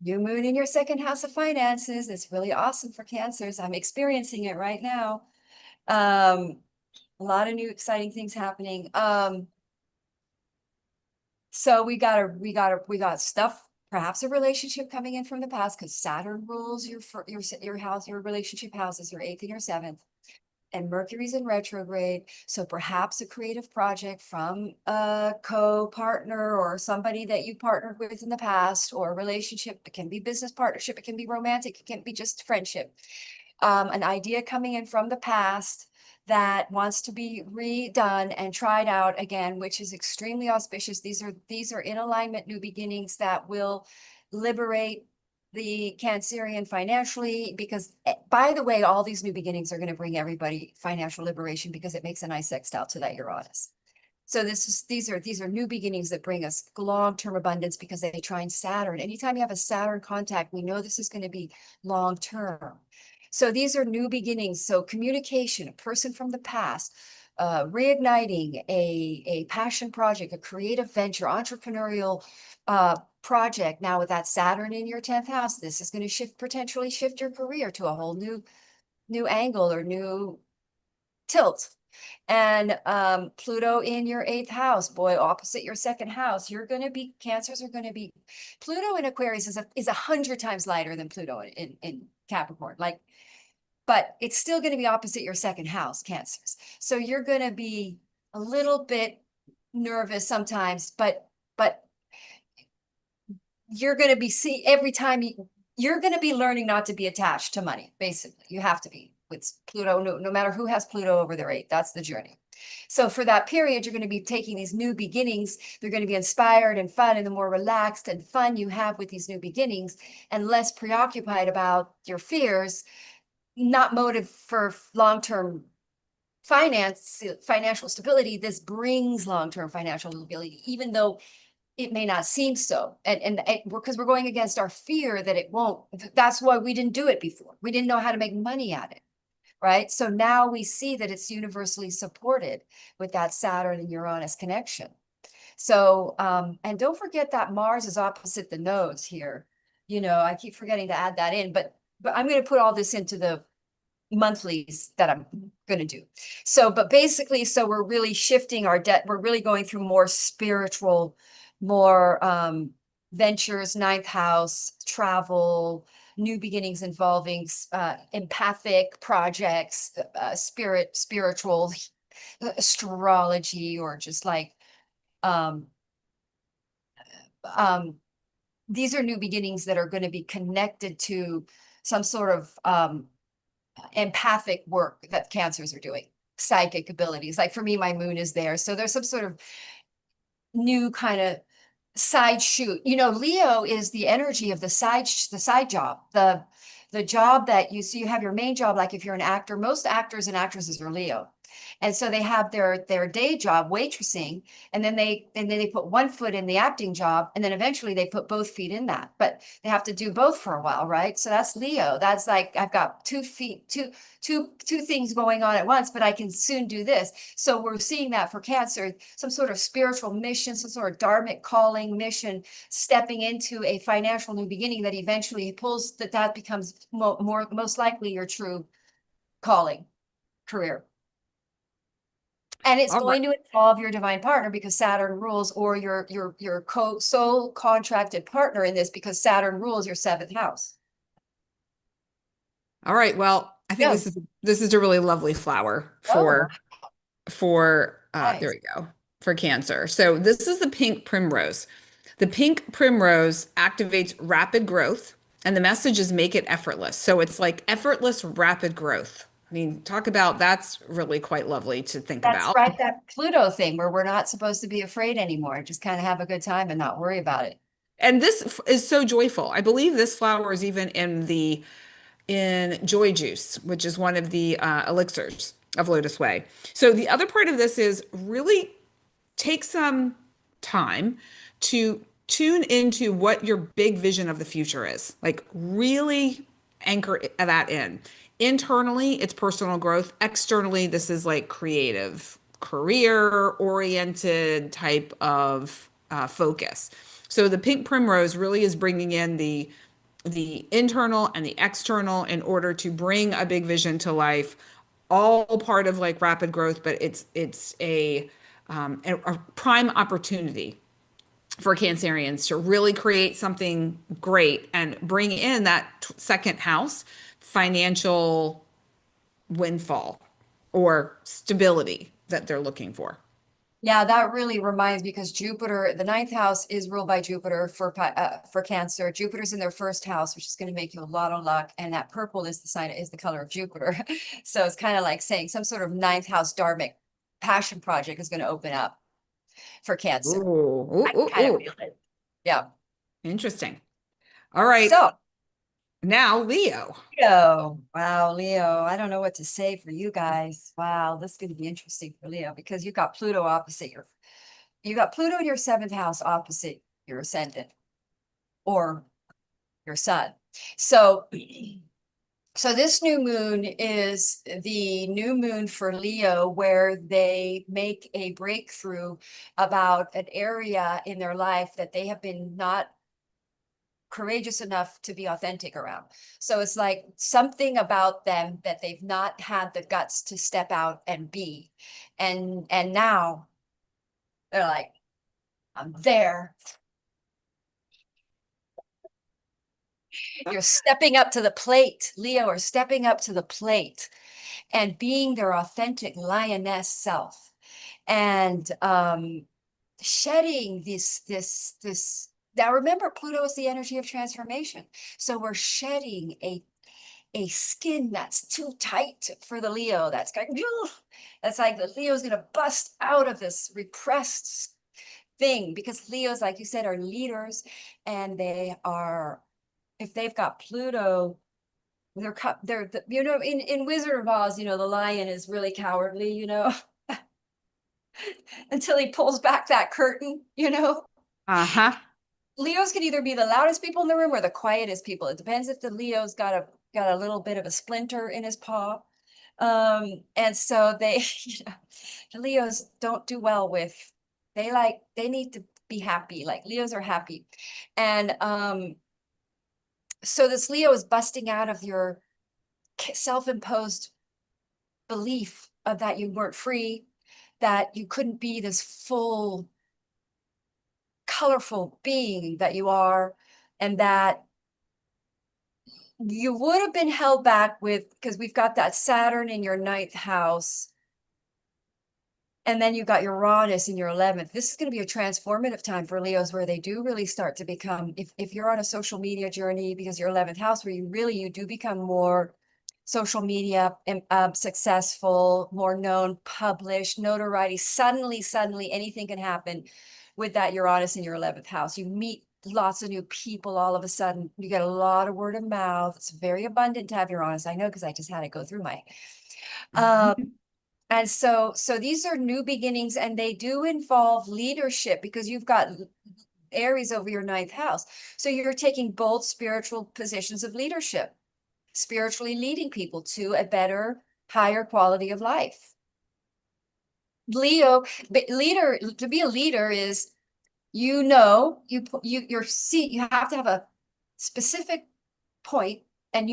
New moon in your second house of finances. It's really awesome for Cancers. I'm experiencing it right now. A lot of new exciting things happening. So we got stuff, perhaps a relationship coming in from the past, because Saturn rules your house, your relationship houses, your 8th and your 7th. And Mercury's in retrograde. So perhaps a creative project from a co-partner or somebody that you partnered with in the past, or a relationship. It can be business partnership, it can be romantic, it can be just friendship. An idea coming in from the past that wants to be redone and tried out again, which is extremely auspicious. These are in alignment new beginnings that will liberate the Cancerian financially, because by the way, all these new beginnings are going to bring everybody financial liberation, because it makes a nice sextile to that Uranus. So these are new beginnings that bring us long-term abundance, because they trine Saturn. Anytime you have a Saturn contact, we know this is going to be long-term. So these are new beginnings. So communication, a person from the past, reigniting a passion project, a creative venture, entrepreneurial project. Now with that Saturn in your 10th house, this is going to potentially shift your career to a whole new angle or new tilt. And Pluto in your 8th house, boy, opposite your 2nd house, Cancers are going to be, Pluto in Aquarius is 100 times lighter than Pluto in Capricorn. But it's still going to be opposite your 2nd house, Cancers. So you're going to be a little bit nervous sometimes, but you're going to be every time you're going to be learning not to be attached to money. Basically, you have to be with Pluto, no matter who has Pluto over their 8th. That's the journey. So for that period, you're going to be taking these new beginnings. They're going to be inspired and fun, and the more relaxed and fun you have with these new beginnings and less preoccupied about your fears, not motive for long-term financial stability. This brings long-term financial stability, even though it may not seem so. And because we're going against our fear that it won't. That's why we didn't do it before. We didn't know how to make money at it. Right. So now we see that it's universally supported with that Saturn and Uranus connection. So, and don't forget that Mars is opposite the nodes here. I keep forgetting to add that in, but I'm going to put all this into the monthlies that I'm going to do. So, but basically, so we're really shifting our debt. We're really going through more spiritual, more ventures, ninth house, travel, new beginnings involving empathic projects, spiritual, astrology, or just like um um these are new beginnings that are going to be connected to some sort of empathic work that cancers are doing, psychic abilities. Like for me, my moon is there. So there's some sort of new kind of side shoot. You know, Leo is the energy of the side job, the job that you see. You have your main job, like if you're an actor, most actors and actresses are Leo. And so they have their day job waitressing, and then they put one foot in the acting job, and then eventually they put both feet in that. But they have to do both for a while, right? So that's Leo. That's like I've got 2 feet, two things going on at once, but I can soon do this. So we're seeing that for Cancer, some sort of spiritual mission, some sort of dharmic calling mission, stepping into a financial new beginning that eventually pulls that becomes most likely your true calling career. And it's All right. going to involve your divine partner because Saturn rules, or your sole contracted partner in this, because Saturn rules your 7th house. All right. Well, I think Yeah. this is a really lovely flower Oh, for there nice. we go, for Cancer. So this is the pink primrose. The pink primrose activates rapid growth, and the message is make it effortless. So it's like effortless rapid growth. I mean, talk about that's really quite lovely to think That's about. right. That Pluto thing where we're not supposed to be afraid anymore. Just kind of have a good time and not worry about it. And this is so joyful. I believe this flower is even in joy juice, which is one of the elixirs of LOTUSWEI. So the other part of this is really take some time to tune into what your big vision of the future is. Like really anchor that in. Internally, it's personal growth. Externally, this is like creative, career oriented type of focus. So the pink primrose really is bringing in the internal and the external in order to bring a big vision to life, all part of like rapid growth, but it's a prime opportunity for Cancerians to really create something great and bring in that second house financial windfall or stability that they're looking for. Yeah, that really reminds me, because Jupiter, the 9th house is ruled by Jupiter for Cancer. Jupiter's in their 1st house, which is going to make you a lot of luck. And that purple is the color of Jupiter. So it's kind of like saying some sort of 9th house dharmic passion project is going to open up for Cancer. Ooh, ooh, I ooh, kind of ooh. feel it. Yeah. Interesting. All right. So Now, Leo. Leo, wow, Leo, I don't know what to say for you guys. Wow, this is going to be interesting for Leo, because you got Pluto opposite you got Pluto in your 7th house opposite your ascendant or your sun. So so this new moon is the new moon for Leo, where they make a breakthrough about an area in their life that they have been not courageous enough to be authentic around. So it's like something about them that they've not had the guts to step out and be. And now they're like, I'm there. You're stepping up to the plate. Leo are stepping up to the plate and being their authentic lioness self. And shedding this. Now remember, Pluto is the energy of transformation. So we're shedding a skin that's too tight for the Leo. That's kind of, that's like the Leo's gonna bust out of this repressed thing, because Leos, like you said, are leaders, and they are, if they've got Pluto, they're you know, in Wizard of Oz, you know, the lion is really cowardly, you know, until he pulls back that curtain, you know. Uh-huh. Leos can either be the loudest people in the room or the quietest people. It depends if the Leo's got a little bit of a splinter in his paw. And so they, you know, the Leos don't do well with, they need to be happy. Like Leos are happy. And so this Leo is busting out of your self-imposed belief of that you weren't free, that you couldn't be this full, colorful being that you are, and that you would have been held back with, because we've got that Saturn in your ninth house, and then you got Uranus in your 11th. This is going to be a transformative time for Leos, where they do really start to become, if you're on a social media journey, because your 11th house, where you do become more social media successful, more known, published, notoriety. Suddenly anything can happen with that Uranus in your 11th house. You meet lots of new people all of a sudden. You get a lot of word of mouth. It's very abundant to have Uranus. I know, because I just had it go through my and so these are new beginnings, and they do involve leadership, because you've got Aries over your ninth house. So you're taking bold spiritual positions of leadership, spiritually leading people to a better, higher quality of life. Leo, leader, to be a leader is, you have to have a specific point, and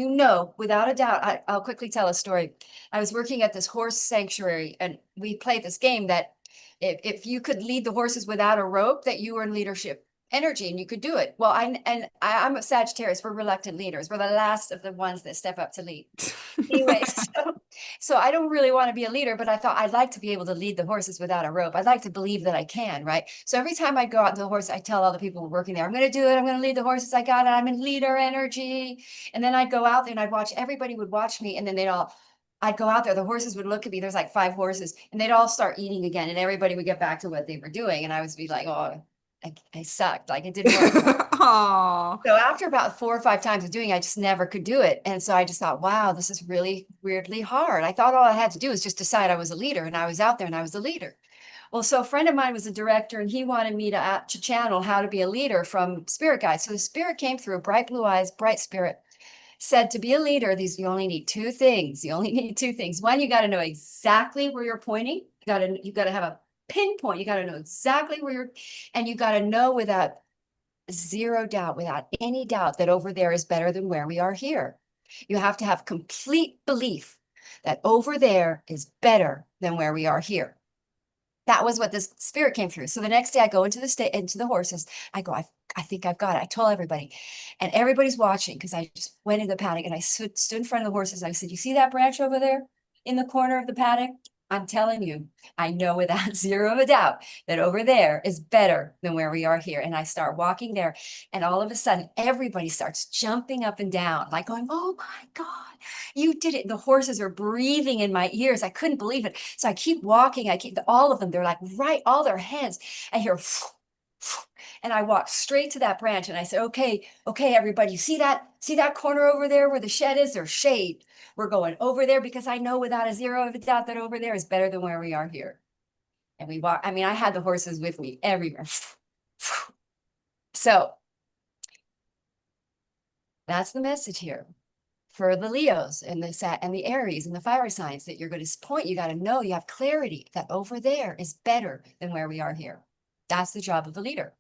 without a doubt. I'll quickly tell a story. I was working at this horse sanctuary, and we played this game that if you could lead the horses without a rope, that you were in leadership energy and you could do it. Well, I'm a Sagittarius. We're reluctant leaders. We're the last of the ones that step up to lead. Anyways, so I don't really want to be a leader, but I thought I'd like to be able to lead the horses without a rope. I'd like to believe that I can, right? So every time I go out to the horse, I tell all the people working there, I'm going to do it. I'm going to lead the horses. I got it. I'm in leader energy. And then I'd go out there and everybody would watch me. And then I'd go out there, the horses would look at me. There's like 5 horses, and they'd all start eating again. And everybody would get back to what they were doing. And I would be like, oh, I sucked. Like, it didn't work. Aw. So after about 4 or 5 times of doing it, I just never could do it. And so I just thought, wow, this is really weirdly hard. I thought all I had to do was just decide I was a leader, and I was out there and I was a leader. Well, so a friend of mine was a director, and he wanted me to channel how to be a leader from spirit guides. So the spirit came through, bright blue eyes, bright spirit, said, to be a leader, you only need 2 things. You only need 2 things. One, you got to know exactly where you're pointing. You got to have a pinpoint. You got to know exactly where and you got to know without zero doubt, without any doubt, that over there is better than where we are here. You have to have complete belief that over there is better than where we are here. That was what this spirit came through. So the next day I go into the horses. I go, I think I've got it. I told everybody, and everybody's watching, because I just went into the paddock and I stood in front of the horses. I said, you see that branch over there in the corner of the paddock? I'm telling you, I know without zero of a doubt that over there is better than where we are here. And I start walking there, and all of a sudden, everybody starts jumping up and down, like going, oh my God, you did it. The horses are breathing in my ears. I couldn't believe it. So I keep walking. All of them, they're like right, all their heads. I hear, and I walk straight to that branch, and I said, okay, everybody, see that corner over there where the shed is? There's shade. We're going over there, because I know without a zero of a doubt that over there is better than where we are here. And we walk. I mean, I had the horses with me everywhere. So that's the message here for the Leos and the Aries and the fire signs, that you're going to point. You got to know, you have clarity that over there is better than where we are here. That's the job of the leader.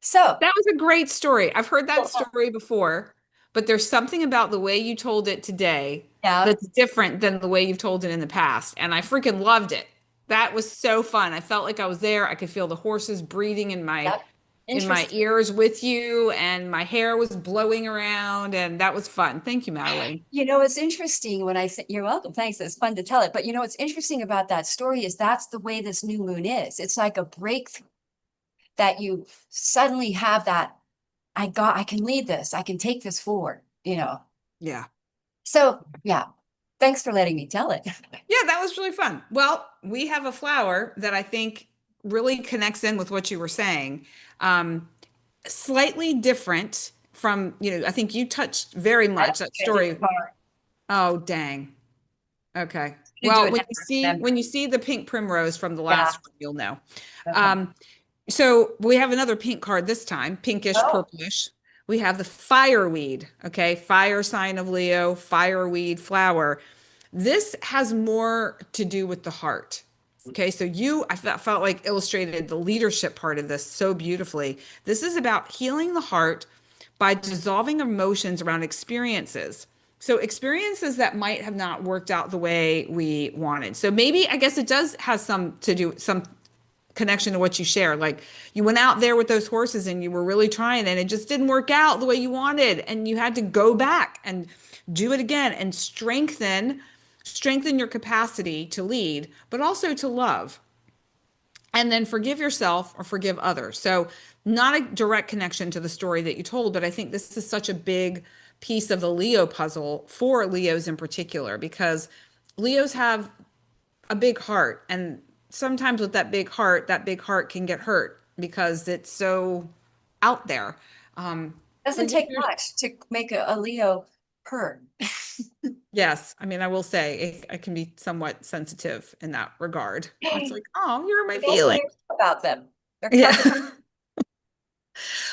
So That was a great story. I've heard that story before, but there's something about the way you told it today yeah, that's different than the way you've told it in the past. And I freaking loved it. That was so fun. I felt like I was there. I could feel the horses breathing in my yeah. Interesting. ears with you, and my hair was blowing around, and that was fun. Thank you, Madelaine. It's interesting when I think, you're welcome. Thanks. It's fun to tell it. But what's interesting about that story is that's the way this new moon is. It's like a breakthrough, that you suddenly have that, I can lead this. I can take this forward, Yeah. So yeah, thanks for letting me tell it. Yeah, that was really fun. Well, we have a flower that I think really connects in with what you were saying. Slightly different from, I think you touched very much that story. Oh, dang. Okay. Well, when you see the pink primrose from the last one, you'll know. Okay. So we have another pink card this time, pinkish, Oh. purplish. We have the fireweed, okay? Fire sign of Leo, fireweed flower. This has more to do with the heart. Okay, so I felt like illustrated the leadership part of this so beautifully. This is about healing the heart by dissolving emotions around experiences So experiences that might have not worked out the way we wanted. So maybe, I guess it does has some to do, some connection to what you share. Like you went out there with those horses and you were really trying and it just didn't work out the way you wanted. And you had to go back and do it again and strengthen your capacity to lead, but also to love. And then forgive yourself or forgive others. So not a direct connection to the story that you told, but I think this is such a big piece of the Leo puzzle for Leos in particular, because Leos have a big heart. And sometimes with that big heart can get hurt because it's so out there. Doesn't Forgive take much to make a Leo hurt. Yes, I mean, I will say I can be somewhat sensitive in that regard. It's like, oh, you're my That's what feeling. I love about them. They're Yeah.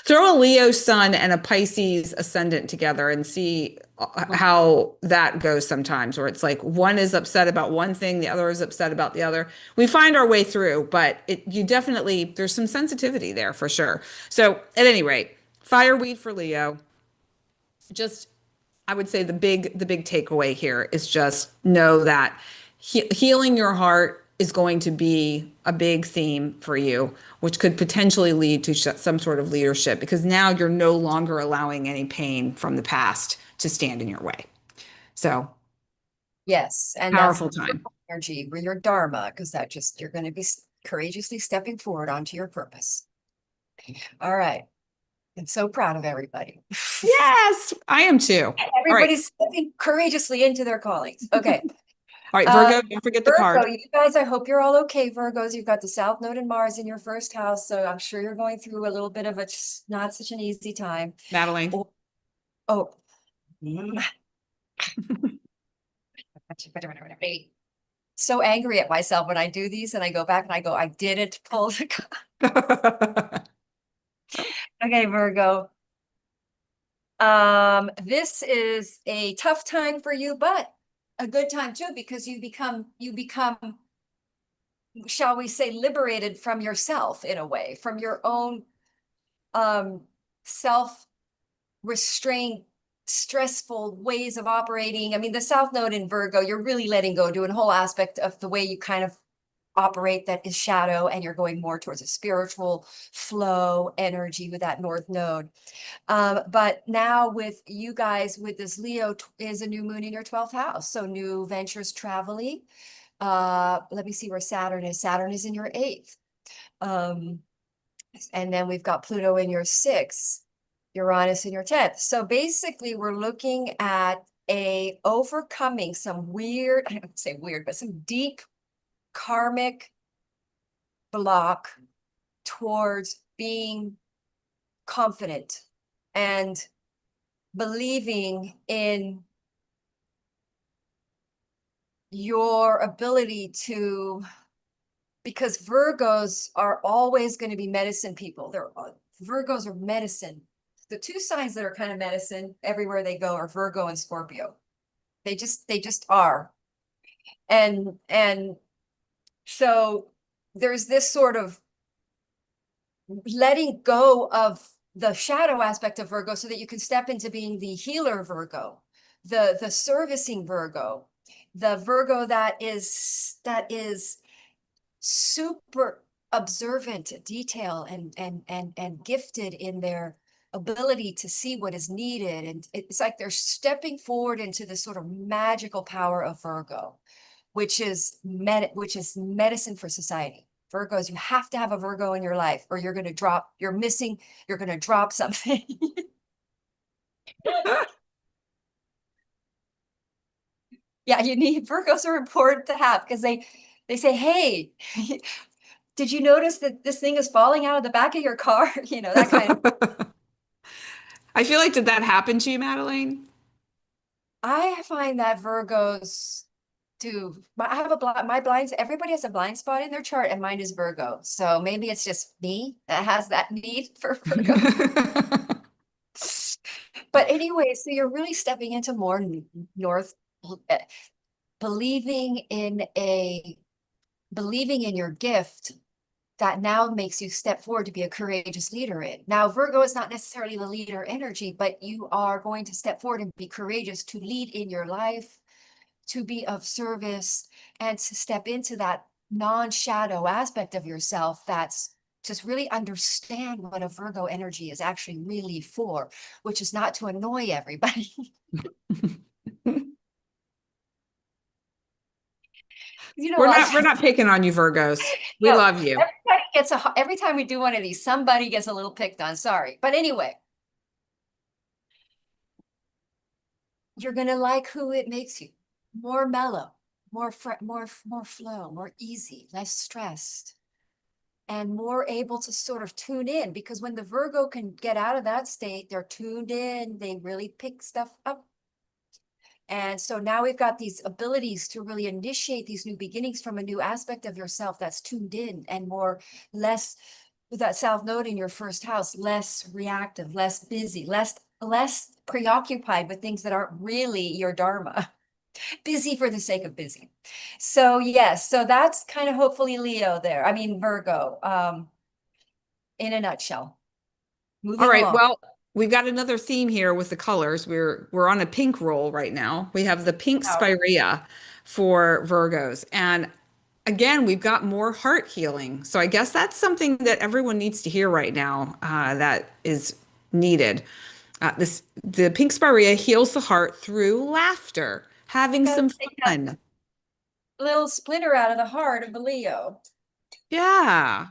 Throw a Leo sun and a Pisces ascendant together and see how that goes sometimes, where it's like one is upset about one thing, the other is upset about the other. We find our way through, but you definitely, there's some sensitivity there for sure. So at any rate, fireweed for Leo. Just, I would say the big takeaway here is just know that healing your heart is going to be a big theme for you, which could potentially lead to some sort of leadership, because now you're no longer allowing any pain from the past to stand in your way. So Yes, and that's powerful time. energy with your dharma, because that just you're going to be courageously stepping forward onto your purpose. All right. I'm so proud of everybody. Yes, I am too. All right. Everybody's stepping courageously into their callings. Okay. All right, Virgo, don't forget the Virgo, card. you guys, I hope you're all okay, Virgos. You've got the South Node and Mars in your first house, so I'm sure you're going through a little bit of a not such an easy time. Madelaine. Oh, oh. So angry at myself when I do these and I go back and I go, I didn't pull the card. Okay, Virgo. This is a tough time for you, but a good time too, because you become, shall we say, liberated from yourself in a way, from your own self-restraint, stressful ways of operating. I mean, the South Node in Virgo, you're really letting go, doing a whole aspect of the way you kind of operate that is shadow, and you're going more towards a spiritual flow energy with that North Node. But now with you guys, with this Leo is a new moon in your 12th house. So new ventures, traveling. Let me see where Saturn is. Saturn is in your 8th. And then we've got Pluto in your 6th, Uranus in your 10th. So basically we're looking at a overcoming some weird, I don't say weird, but some deep karmic block towards being confident and believing in your ability to, because Virgos are always going to be medicine people. Virgos are medicine. The two signs that are kind of medicine everywhere they go are Virgo and Scorpio. They just are. And so there's this sort of letting go of the shadow aspect of Virgo so that you can step into being the healer Virgo, the servicing Virgo, the Virgo that is super observant, detail, and gifted in their ability to see what is needed. And it's like they're stepping forward into this sort of magical power of Virgo, which is medicine for society. Virgos, you have to have a Virgo in your life or you're going to drop, you're going to drop something. Yeah, Virgos are important to have because they say, hey, did you notice that this thing is falling out of the back of your car? That kind of. I feel like, did that happen to you, Madelaine? I find that Virgos do. I have my blinds, everybody has a blind spot in their chart, and mine is Virgo. So maybe it's just me that has that need for Virgo. But anyway, so you're really stepping into more north, believing in your gift that now makes you step forward to be a courageous leader in. Now, Virgo is not necessarily the leader energy, but you are going to step forward and be courageous to lead in your life, to be of service, and to step into that non-shadow aspect of yourself that's just really understand what a Virgo energy is actually really for, which is not to annoy everybody. You know, We're not picking on you, Virgos. We no, love you. everybody gets every time we do one of these, somebody gets a little picked on. Sorry. But anyway, you're gonna like who it makes you. More mellow, more flow, more easy, less stressed, and more able to sort of tune in, because when the Virgo can get out of that state, they're tuned in, they really pick stuff up. And so now we've got these abilities to really initiate these new beginnings from a new aspect of yourself that's tuned in and less with that South Node in your first house, less reactive, less busy, less preoccupied with things that aren't really your dharma. Busy for the sake of busy. So yes, so that's kind of hopefully Leo there. I mean Virgo, in a nutshell. All Moving right. along. Well, we've got another theme here with the colors. We're on a pink roll right now. We have the pink Wow. spirea for Virgos. And again, we've got more heart healing. So I guess that's something that everyone needs to hear right now, that is needed. The pink spirea heals the heart through laughter, having Gotta some take that fun. little splinter out of the heart of the Leo. Yeah.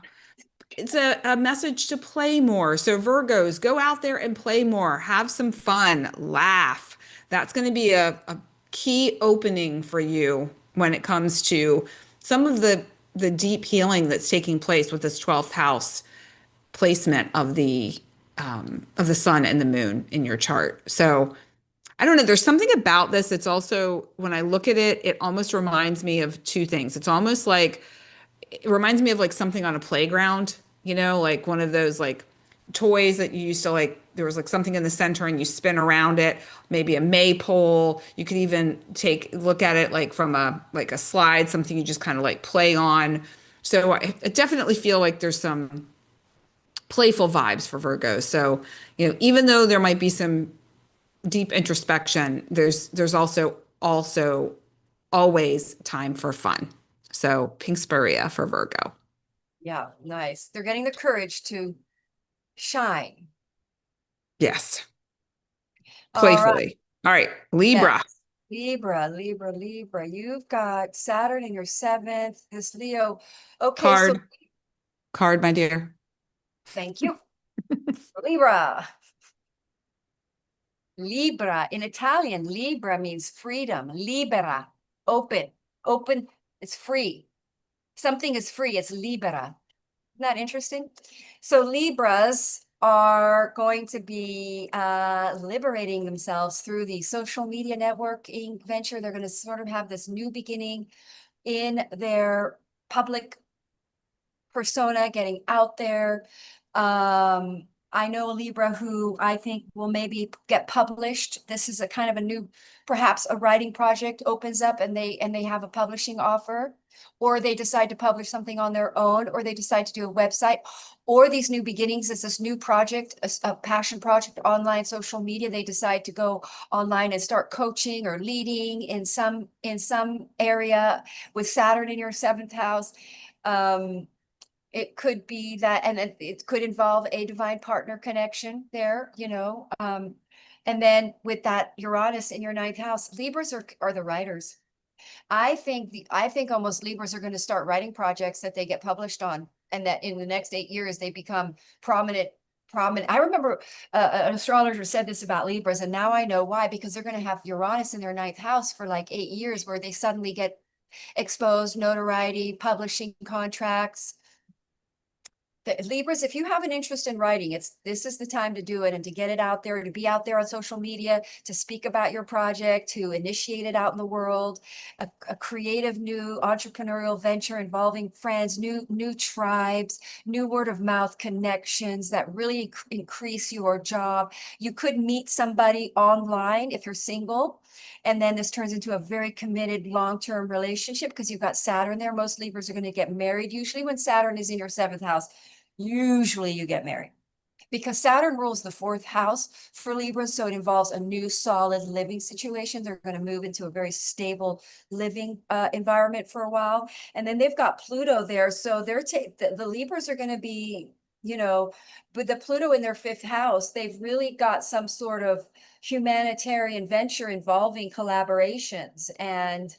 It's a message to play more. So Virgos, go out there and play more. Have some fun. Laugh. That's going to be a key opening for you when it comes to some of the deep healing that's taking place with this 12th house placement of the sun and the moon in your chart. So I don't know. There's something about this. It's also, when I look at it, it almost reminds me of two things. It's almost like, it reminds me of like something on a playground, like one of those like toys that you used to like, there was like something in the center and you spin around it, maybe a maypole. You could even look at it like from a slide, something you just kind of like play on. So I definitely feel like there's some playful vibes for Virgo. So, even though there might be some deep introspection, there's also always time for fun. So pink spirea for Virgo. Yeah, nice. They're getting the courage to shine. Yes, All right. playfully. All right, Libra Yes. Libra. You've got Saturn in your seventh, this Leo. Okay, so card, card, my dear. thank you. Libra. Libra. In Italian, Libra means freedom. Libera. Open. Open. It's free. Something is free. It's libera. Isn't that interesting? So Libras are going to be liberating themselves through the social media networking venture. They're going to sort of have this new beginning in their public persona, getting out there. I know a Libra who I think will maybe get published. This is a kind of a new, perhaps a writing project opens up and they have a publishing offer, or they decide to publish something on their own, or they decide to do a website, or these new beginnings is this new project, a passion project, online social media. They decide to go online and start coaching or leading in some area with Saturn in your seventh house. It could be that, and it could involve a divine partner connection there, and then with that Uranus in your ninth house, Libras are the writers. I think almost Libras are going to start writing projects that they get published on, and that in the next 8 years they become prominent. I remember an astrologer said this about Libras, and now I know why, because they're going to have Uranus in their ninth house for like 8 years, where they suddenly get exposed, notoriety, publishing contracts, Libras, if you have an interest in writing, this is the time to do it and to get it out there, to be out there on social media, to speak about your project, to initiate it out in the world, a creative new entrepreneurial venture involving friends, new tribes, new word of mouth connections that really increase your job. You could meet somebody online if you're single. And then this turns into a very committed long-term relationship because you've got Saturn there. Most Libras are going to get married. Usually when Saturn is in your seventh house, usually you get married because Saturn rules the fourth house for Libras. So it involves a new solid living situation. They're going to move into a very stable living environment for a while. And then they've got Pluto there. So the Libras are going to be, with the Pluto in their fifth house, they've really got some sort of humanitarian venture involving collaborations and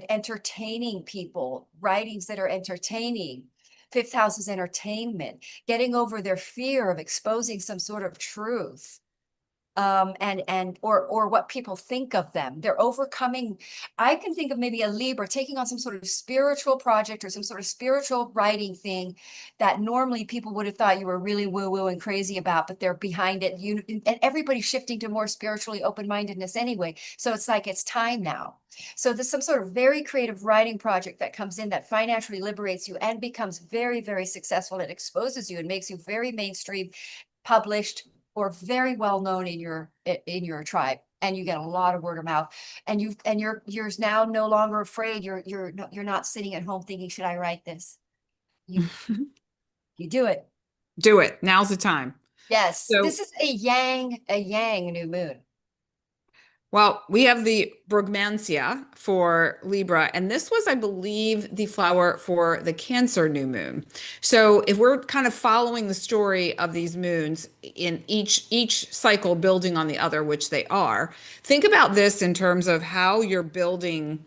entertaining people, writings that are entertaining. Fifth house is entertainment, getting over their fear of exposing some sort of truth, or what people think of them. They're overcoming. I can think of maybe a Libra taking on some sort of spiritual project or some sort of spiritual writing thing that normally people would have thought you were really woo-woo and crazy about, but they're behind it. And everybody's shifting to more spiritually open-mindedness anyway. So it's like it's time now. So there's some sort of very creative writing project that comes in that financially liberates you and becomes very, very successful. It exposes you and makes you very mainstream, published, or very well known in your tribe, and you get a lot of word of mouth, and you're now no longer afraid. You're not sitting at home thinking, should I write this? You do it. Do it. Now's the time. Yes, So, this is a yang new moon. well, we have the Brugmansia for Libra, and this was, I believe, the flower for the Cancer new moon. So if we're kind of following the story of these moons in each cycle building on the other, which they are, think about this in terms of how you're building,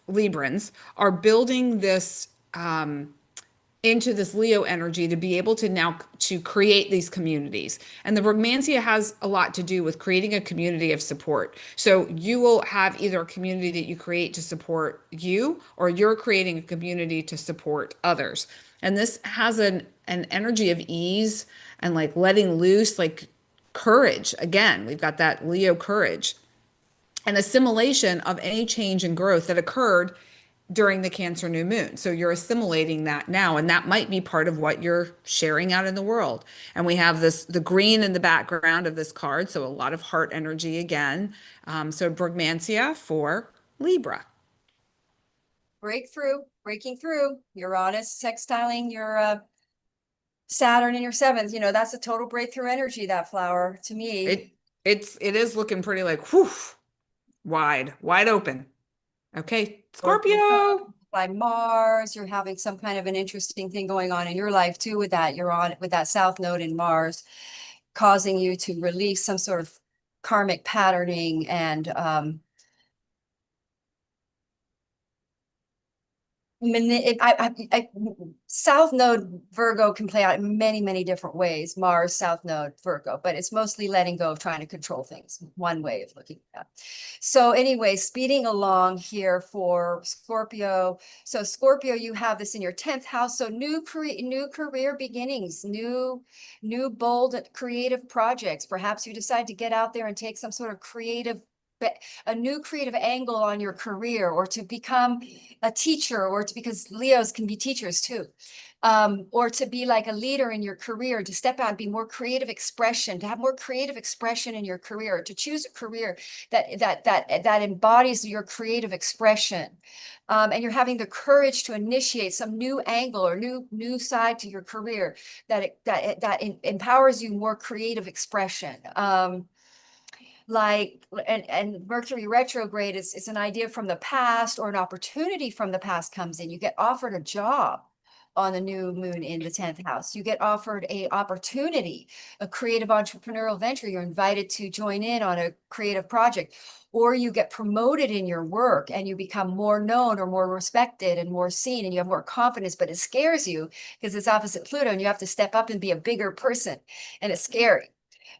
Librans are building this into this Leo energy to be able to now to create these communities. And the Brugmansia has a lot to do with creating a community of support. So you will have either a community that you create to support you, or you're creating a community to support others. And this has an energy of ease and like letting loose, like courage. Again, we've got that Leo courage and assimilation of any change and growth that occurred during the Cancer new moon. So you're assimilating that now, and that might be part of what you're sharing out in the world. And we have the green in the background of this card, so a lot of heart energy again. So Brugmansia for Libra. Breaking through. Uranus sextiling your Saturn in your seventh. That's a total breakthrough energy, that flower, to me. It is looking pretty like whew, wide open. Okay, Scorpio. By Mars, you're having some kind of an interesting thing going on in your life too with that. You're on with that South Node in Mars, causing you to release some sort of karmic patterning and South Node Virgo can play out in many, many different ways. Mars, South Node, Virgo, but it's mostly letting go of trying to control things. One way of looking at that. So anyway, speeding along here for Scorpio. So Scorpio, you have this in your 10th house. So new career beginnings, new bold creative projects. Perhaps you decide to get out there and take some sort of a new creative angle on your career, or to become a teacher, or because Leos can be teachers too, or to be like a leader in your career, to step out and be more creative expression, to have more creative expression in your career, to choose a career that embodies your creative expression, and you're having the courage to initiate some new angle or new side to your career that empowers you more creative expression. And Mercury retrograde is an idea from the past, or an opportunity from the past comes in. You get offered a job on the new moon in the 10th house. You get offered a opportunity, a creative entrepreneurial venture. You're invited to join in on a creative project, or you get promoted in your work and you become more known or more respected and more seen, and you have more confidence, but it scares you because it's opposite Pluto and you have to step up and be a bigger person, and it's scary.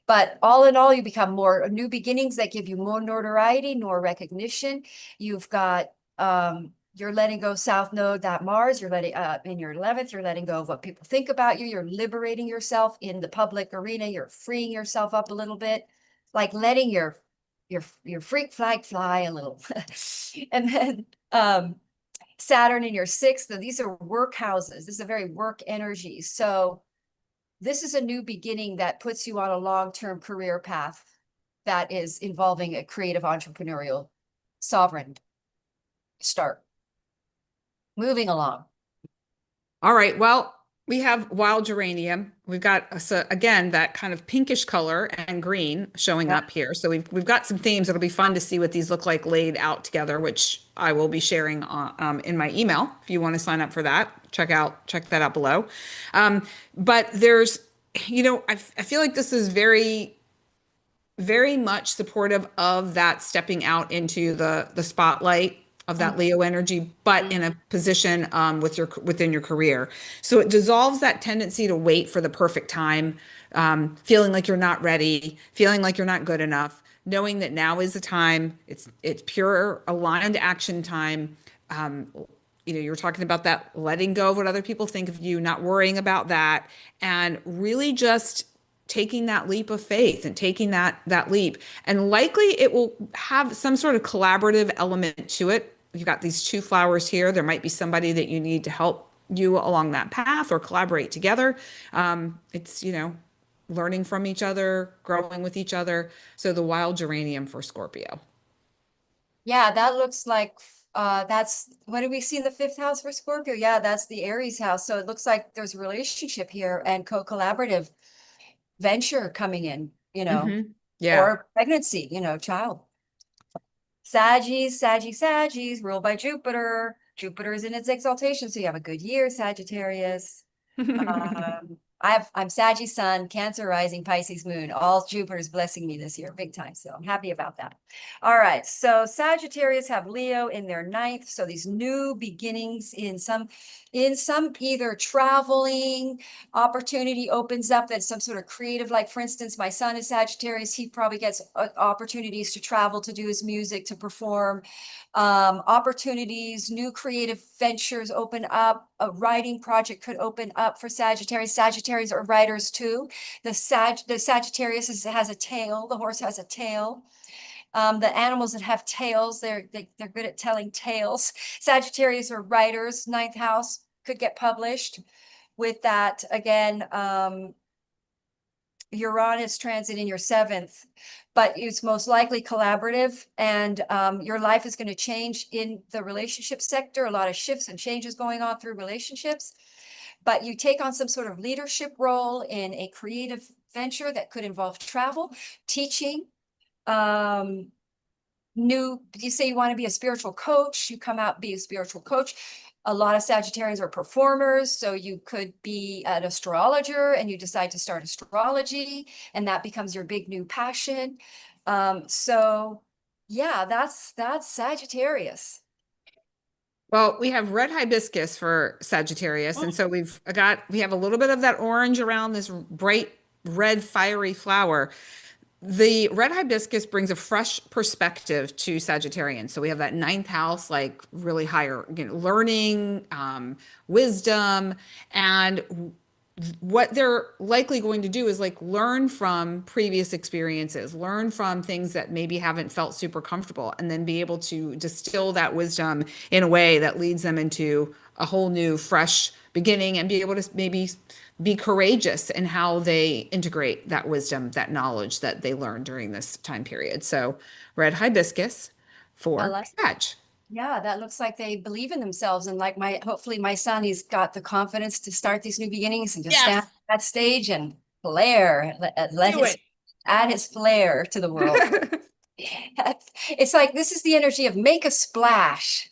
But all in all, you become more new beginnings that give you more notoriety, more recognition. You've got You're letting go South Node, that Mars, you're letting in your 11th, you're letting go of what people think about you. You're liberating yourself in the public arena. You're freeing yourself up a little bit, like letting your freak flag fly a little. And then Saturn in your 6th, these are work houses. This is a very work energy. So this is a new beginning that puts you on a long-term career path that is involving a creative entrepreneurial sovereign start. Moving along. All right. Well, we have wild geranium. We've got, so again, that kind of pinkish color and green showing Yeah. up here. So we've got some themes. It'll be fun to see what these look like laid out together, which I will be sharing in my email. If you want to sign up for that, check that out below. But there's, I feel like this is very, very much supportive of that stepping out into the spotlight of that Leo energy, but in a position within your career. So it dissolves that tendency to wait for the perfect time, feeling like you're not ready, feeling like you're not good enough, knowing that now is the time. It's pure aligned action time. You're talking about that letting go of what other people think of you, not worrying about that, and really just taking that leap of faith and taking that leap. And likely it will have some sort of collaborative element to it. You've got these two flowers here. There might be somebody that you need to help you along that path or collaborate together. It's, learning from each other, growing with each other. So the wild geranium for Scorpio. Yeah, that looks like that's what do we see in the 5th house for Scorpio? Yeah, that's the Aries house. So it looks like there's a relationship here and co-collaborative venture coming in, Yeah. or pregnancy, child. Saggies, ruled by Jupiter. Jupiter is in its exaltation, so you have a good year, Sagittarius. I'm Saggy Sun, Cancer rising, Pisces moon. All Jupiter's blessing me this year, big time. So I'm happy about that. All right. So Sagittarius have Leo in their 9th. So these new beginnings in some either traveling opportunity opens up, that's some sort of creative, like for instance, my son is Sagittarius. He probably gets opportunities to travel, to do his music, to perform. Opportunities, new creative ventures open up. A writing project could open up for Sagittarius. Sagittarius are writers too. The Sagittarius has a tail. The horse has a tail. The animals that have tails, they're good at telling tales. Sagittarius are writers. 9th house could get published. With that, again, Uranus transit in your 7th, but it's most likely collaborative, and your life is going to change in the relationship sector. A lot of shifts and changes going on through relationships, but you take on some sort of leadership role in a creative venture that could involve travel, teaching. You say you want to be a spiritual coach, you come out, be a spiritual coach. A lot of Sagittarians are performers, so you could be an astrologer and you decide to start astrology, and that becomes your big new passion. So yeah, that's Sagittarius. Well, we have red hibiscus for Sagittarius. And so we have a little bit of that orange around this bright red fiery flower. The red hibiscus brings a fresh perspective to Sagittarians. So we have that 9th house, like really higher, learning, wisdom, and what they're likely going to do is like learn from previous experiences, learn from things that maybe haven't felt super comfortable, and then be able to distill that wisdom in a way that leads them into a whole new, fresh beginning, and be able to maybe be courageous in how they integrate that wisdom, that knowledge that they learned during this time period. So, red hibiscus I for like Sag. Yeah, that looks like they believe in themselves. And like hopefully my son, he's got the confidence to start these new beginnings and just stand Yes, on that stage and flare, do it. add his flair to the world. It's like, this is the energy of make a splash.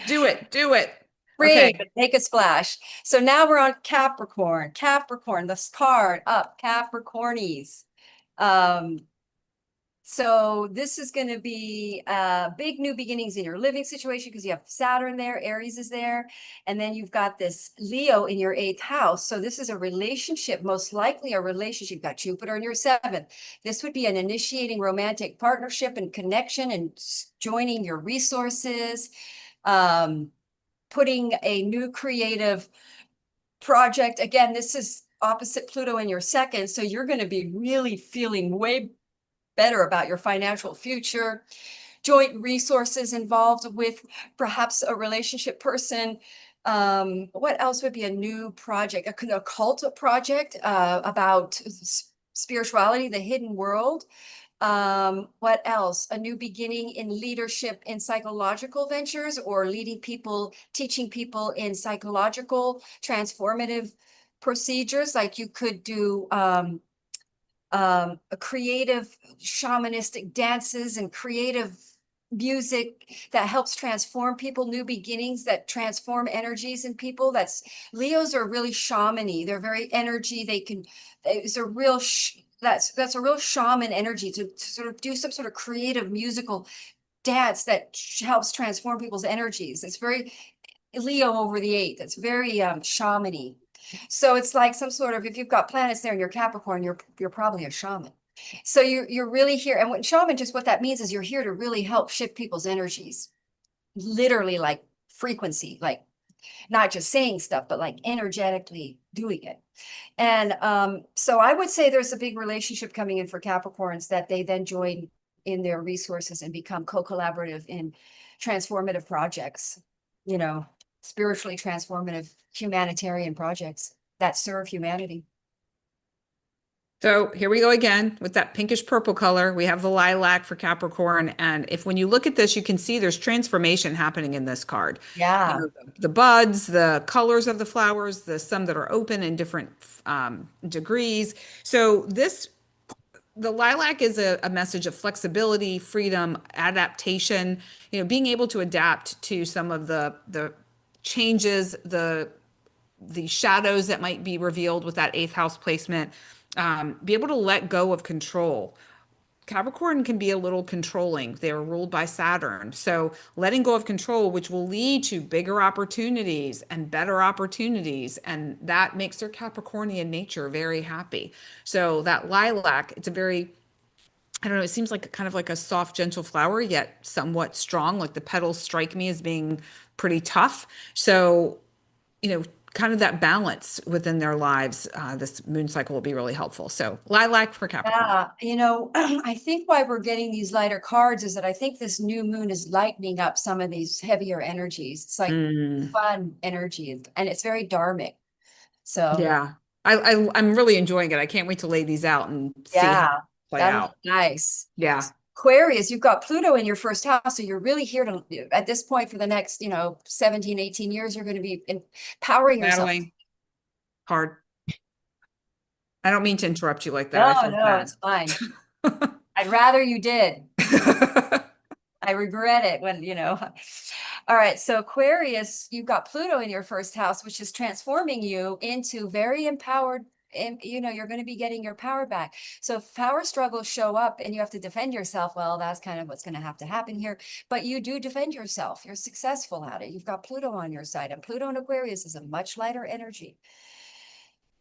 Do it. Do it. Free, Okay. but make a splash. So now we're on Capricorn. Capricorn, this card up, Capricornies. So this is going to be big new beginnings in your living situation because you have Saturn there, Aries is there, and then you've got this Leo in your 8th house. So this is a relationship, most likely a relationship. You've got Jupiter in your 7th. This would be an initiating romantic partnership and connection and joining your resources, putting a new creative project. Again, this is opposite Pluto in your 2nd, so you're going to be really feeling way better about your financial future. Joint resources involved with perhaps a relationship person. What else would be a new project? A occult project about spirituality, the hidden world. What else? A new beginning in leadership in psychological ventures, or leading people, teaching people in psychological transformative procedures. Like you could do a creative shamanistic dances and creative music that helps transform people, new beginnings that transform energies in people. That's Leos are really shamany. They're very energy. It's a real that's a real shaman energy to sort of do some sort of creative musical dance that helps transform people's energies. It's very Leo over the 8th. It's very shamany. So it's like some sort of, if you've got planets there in your Capricorn, you're probably a shaman. So you're really here. And what shaman, just what that means is you're here to really help shift people's energies. Literally like frequency, like not just saying stuff, but like energetically doing it. And so I would say there's a big relationship coming in for Capricorns that they then join in their resources and become co-collaborative in transformative projects, you know, spiritually transformative humanitarian projects that serve humanity. So here we go again with that pinkish purple color. We have the lilac for Capricorn. And if when you look at this, you can see there's transformation happening in this card. You Yeah. know, the buds, the colors of the flowers, the some that are open in different degrees. So the lilac is a message of flexibility, freedom, adaptation, being able to adapt to some of the changes, the shadows that might be revealed with that 8th house placement, be able to let go of control. Capricorn can be a little controlling. They're ruled by Saturn. So letting go of control, which will lead to bigger opportunities and better opportunities. And that makes their Capricornian nature very happy. So that lilac, it's a very, I don't know, it seems like kind of like a soft, gentle flower, yet somewhat strong. Like the petals strike me as being pretty tough. So, kind of that balance within their lives, this moon cycle will be really helpful. So lilac for Capricorn. Yeah, I think why we're getting these lighter cards is that I think this new moon is lightening up some of these heavier energies. It's like Mm, fun energy, and it's very dharmic. So yeah. I'm really enjoying it. I can't wait to lay these out and see how yeah, they play that'll out. be nice. Yeah. Aquarius, you've got Pluto in your first house, so you're really here to, at this point for the next, 17, 18 years, you're going to be empowering yourself. Madelaine, hard. I don't mean to interrupt you like that. I No, feel no, bad. it's fine. I'd rather you did. I regret it when. All right, so Aquarius, you've got Pluto in your first house, which is transforming you into very empowered, and you're going to be getting your power back. So if power struggles show up and you have to defend yourself, well, that's kind of what's going to have to happen here. But you do defend yourself. You're successful at it. You've got Pluto on your side, and Pluto in Aquarius is a much lighter energy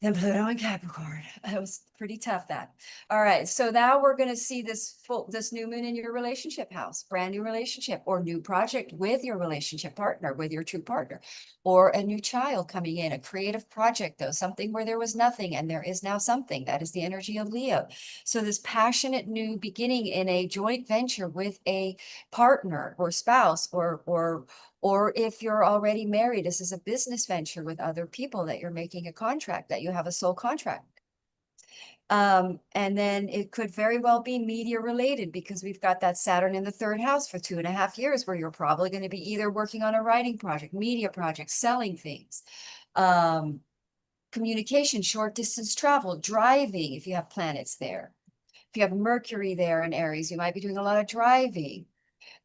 than Pluto and Capricorn. It was pretty tough, that. All right, so now we're going to see this new moon in your relationship house, brand new relationship or new project with your relationship partner, with your true partner, or a new child coming in, a creative project, though, something where there was nothing and there is now something. That is the energy of Leo. So this passionate new beginning in a joint venture with a partner or spouse, or if you're already married, this is a business venture with other people that you're making a contract, that you have a soul contract. And then it could very well be media related, because we've got that Saturn in the 3rd house for 2.5 years, where you're probably going to be either working on a writing project, media project, selling things, communication, short distance travel, driving, if you have planets there. If you have Mercury there in Aries, you might be doing a lot of driving.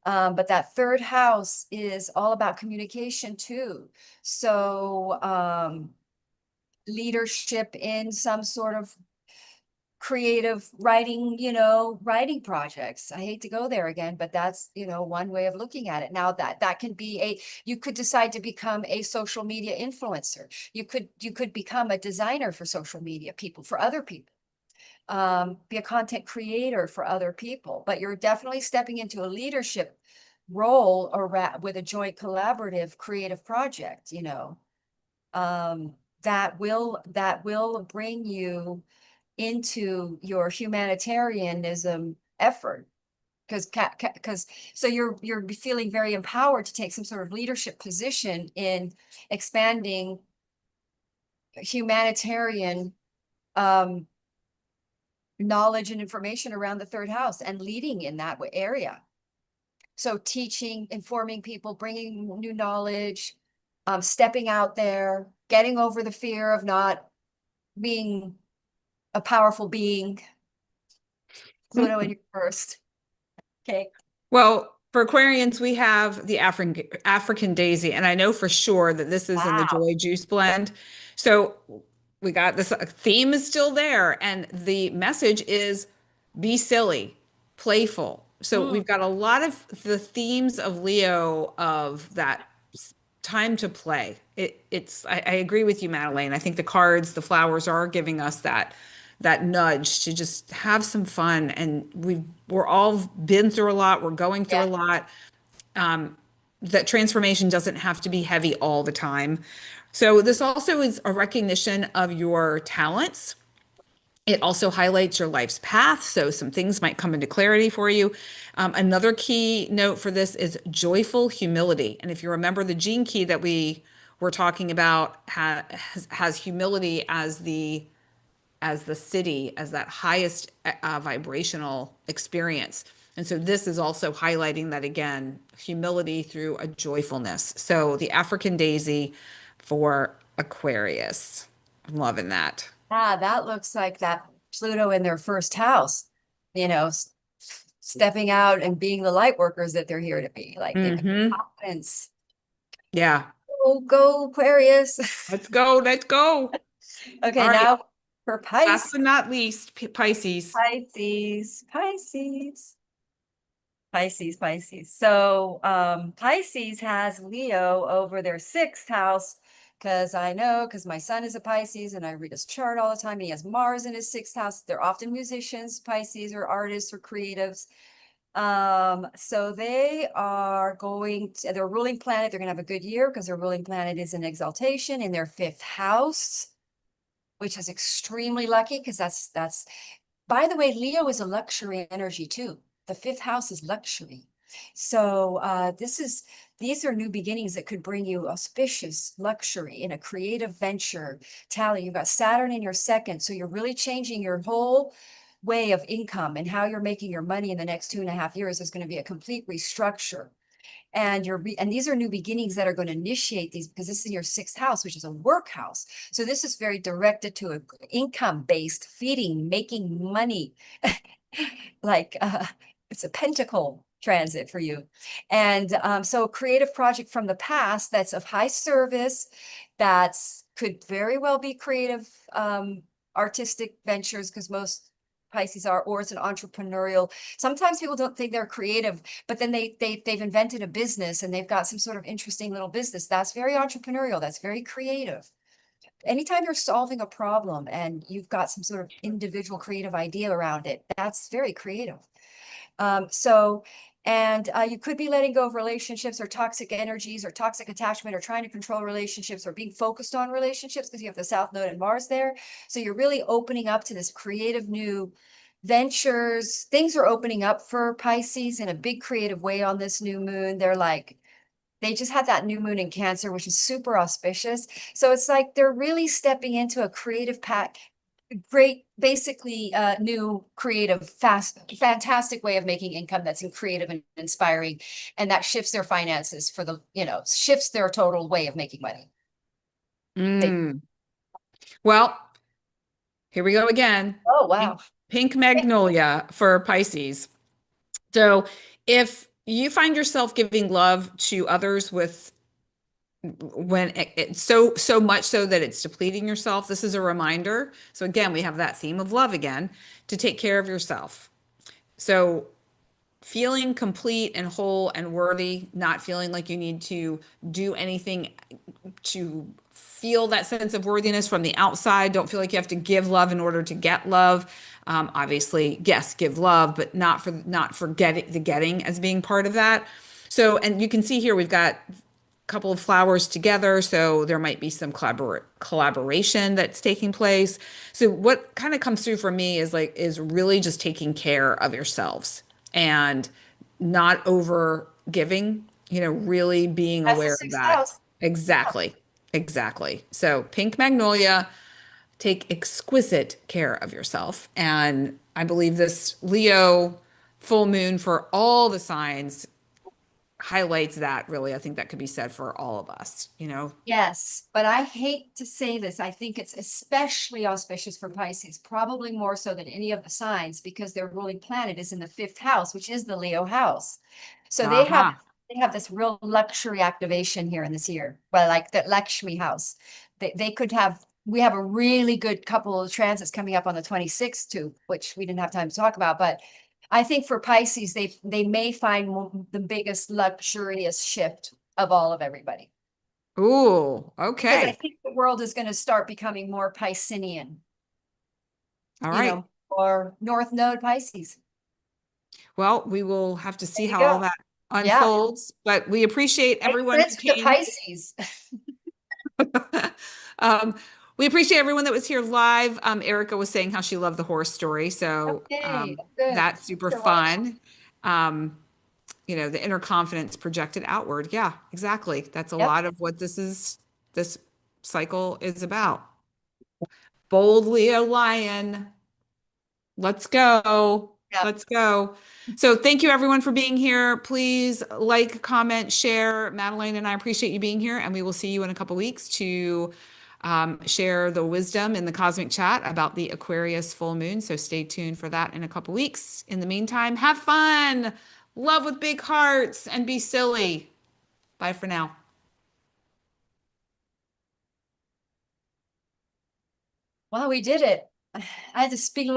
But that 3rd house is all about communication too. So leadership in some sort of creative writing, writing projects. I hate to go there again, but that's, one way of looking at it. Now that can be you could decide to become a social media influencer. You could become a designer for social media people, for other people. Be a content creator for other people, but you're definitely stepping into a leadership role or with a joint collaborative creative project, that will bring you into your humanitarianism effort, because so you're feeling very empowered to take some sort of leadership position in expanding humanitarian knowledge and information around the third house and leading in that area. So teaching, informing people, bringing new knowledge, stepping out there, getting over the fear of not being a powerful being. Pluto in your first. Okay. Well, for Aquarians, we have the African daisy, and I know for sure that this is in the Wow. Joy Juice blend. So we got this theme is still there, and the message is be silly, playful. So Mm. we've got a lot of the themes of Leo of that time to play. I agree with you, Madelaine. I think the cards, the flowers are giving us that nudge to just have some fun. And we're all been through a lot. We're going through Yeah. a lot. That transformation doesn't have to be heavy all the time. So this also is a recognition of your talents. It also highlights your life's path, so some things might come into clarity for you. Another key note for this is joyful humility. And if you remember, the gene key that we were talking about has humility as the city, as that highest vibrational experience. And so this is also highlighting that again, humility through a joyfulness. So the African daisy for Aquarius. I'm loving that. That looks like that Pluto in their first house, you know, stepping out and being the light workers that they're here to be, like, confidence. Yeah. Go Aquarius. Let's go. Let's go. Okay, All right. now for Last Pisces. but not least, Pisces. Pisces. So Pisces has Leo over their sixth house, because my son is a Pisces and I read his chart all the time, and he has Mars in his sixth house. They're often musicians, Pisces, or artists or creatives. So they are their ruling planet, they're gonna have a good year because their ruling planet is in exaltation in their fifth house, which is extremely lucky because that's by the way, Leo is a luxury energy too. The fifth house is luxury. So these are new beginnings that could bring you auspicious luxury in a creative venture. Tally, you've got Saturn in your second. So you're really changing your whole way of income and how you're making your money in the next 2.5 years. Is going to be a complete restructure. And these are new beginnings that are going to initiate these, because this is your sixth house, which is a work house. So this is very directed to a income-based feeding, making money. Like it's a pentacle transit for you. And so a creative project from the past that's of high service, that's could very well be creative artistic ventures, because most Pisces are, or it's an entrepreneurial. Sometimes people don't think they're creative, but then they've invented a business and they've got some sort of interesting little business. That's very entrepreneurial. That's very creative. Anytime you're solving a problem and you've got some sort of individual creative idea around it, that's very creative. And you could be letting go of relationships or toxic energies or toxic attachment, or trying to control relationships, or being focused on relationships, because you have the South Node and Mars there. So you're really opening up to this creative new ventures. Things are opening up for Pisces in a big creative way on this new moon. They just had that new moon in Cancer, which is super auspicious. So it's like they're really stepping into a creative path, great, basically new creative, fantastic way of making income that's creative and inspiring. And that shifts their finances shifts their total way of making money. Mm. Well, here we go again. Oh, Pink, wow. pink magnolia for Pisces. So if you find yourself giving love to others with when it's so much so that it's depleting yourself. This is a reminder. So again, we have that theme of love again, to take care of yourself. So feeling complete and whole and worthy, not feeling like you need to do anything to feel that sense of worthiness from the outside. Don't feel like you have to give love in order to get love. Obviously, yes, give love, but not for getting the getting as being part of that. So, and you can see here we've got a couple of flowers together, so there might be some collaboration that's taking place. So, what kind of comes through for me is really just taking care of yourselves and not over giving, really being That's the aware of sixth that. house. Yeah. Exactly. Exactly. So, pink magnolia, take exquisite care of yourself. And I believe this Leo full moon for all the signs highlights that really. I think that could be said for all of us. Yes, but I hate to say this. I think it's especially auspicious for Pisces, probably more so than any of the signs, because their ruling planet is in the fifth house, which is the Leo house. So Uh-huh. they have this real luxury activation here in this year. Well, like the Lakshmi house. They could have we have a really good couple of transits coming up on the 26th too, which we didn't have time to talk about, but I think for Pisces, they may find the biggest luxurious shift of all of everybody. Ooh, Because I okay. think the world is going to start becoming more Piscean, All right. or North Node Pisces. Well, we will have to There see you how all go. that Yeah. unfolds, but we appreciate Make everyone who friends with the came. Pisces. Um, we appreciate everyone that was here live. Erica was saying how she loved the horse story, so Okay, good. that's super Sure was. fun. Um, the inner confidence projected outward. Yeah, exactly. That's a Yep. lot of what this cycle is about. Bold Leo lion. Let's go. Yep. Let's go. So thank you everyone for being here. Please like, comment, share. Madelaine and I appreciate you being here, and we will see you in a couple weeks to share the wisdom in the cosmic chat about the Aquarius full moon. So stay tuned for that in a couple weeks. In the meantime, have fun, love with big hearts, and be silly. Bye for now. Well, we did it. I had to speak a little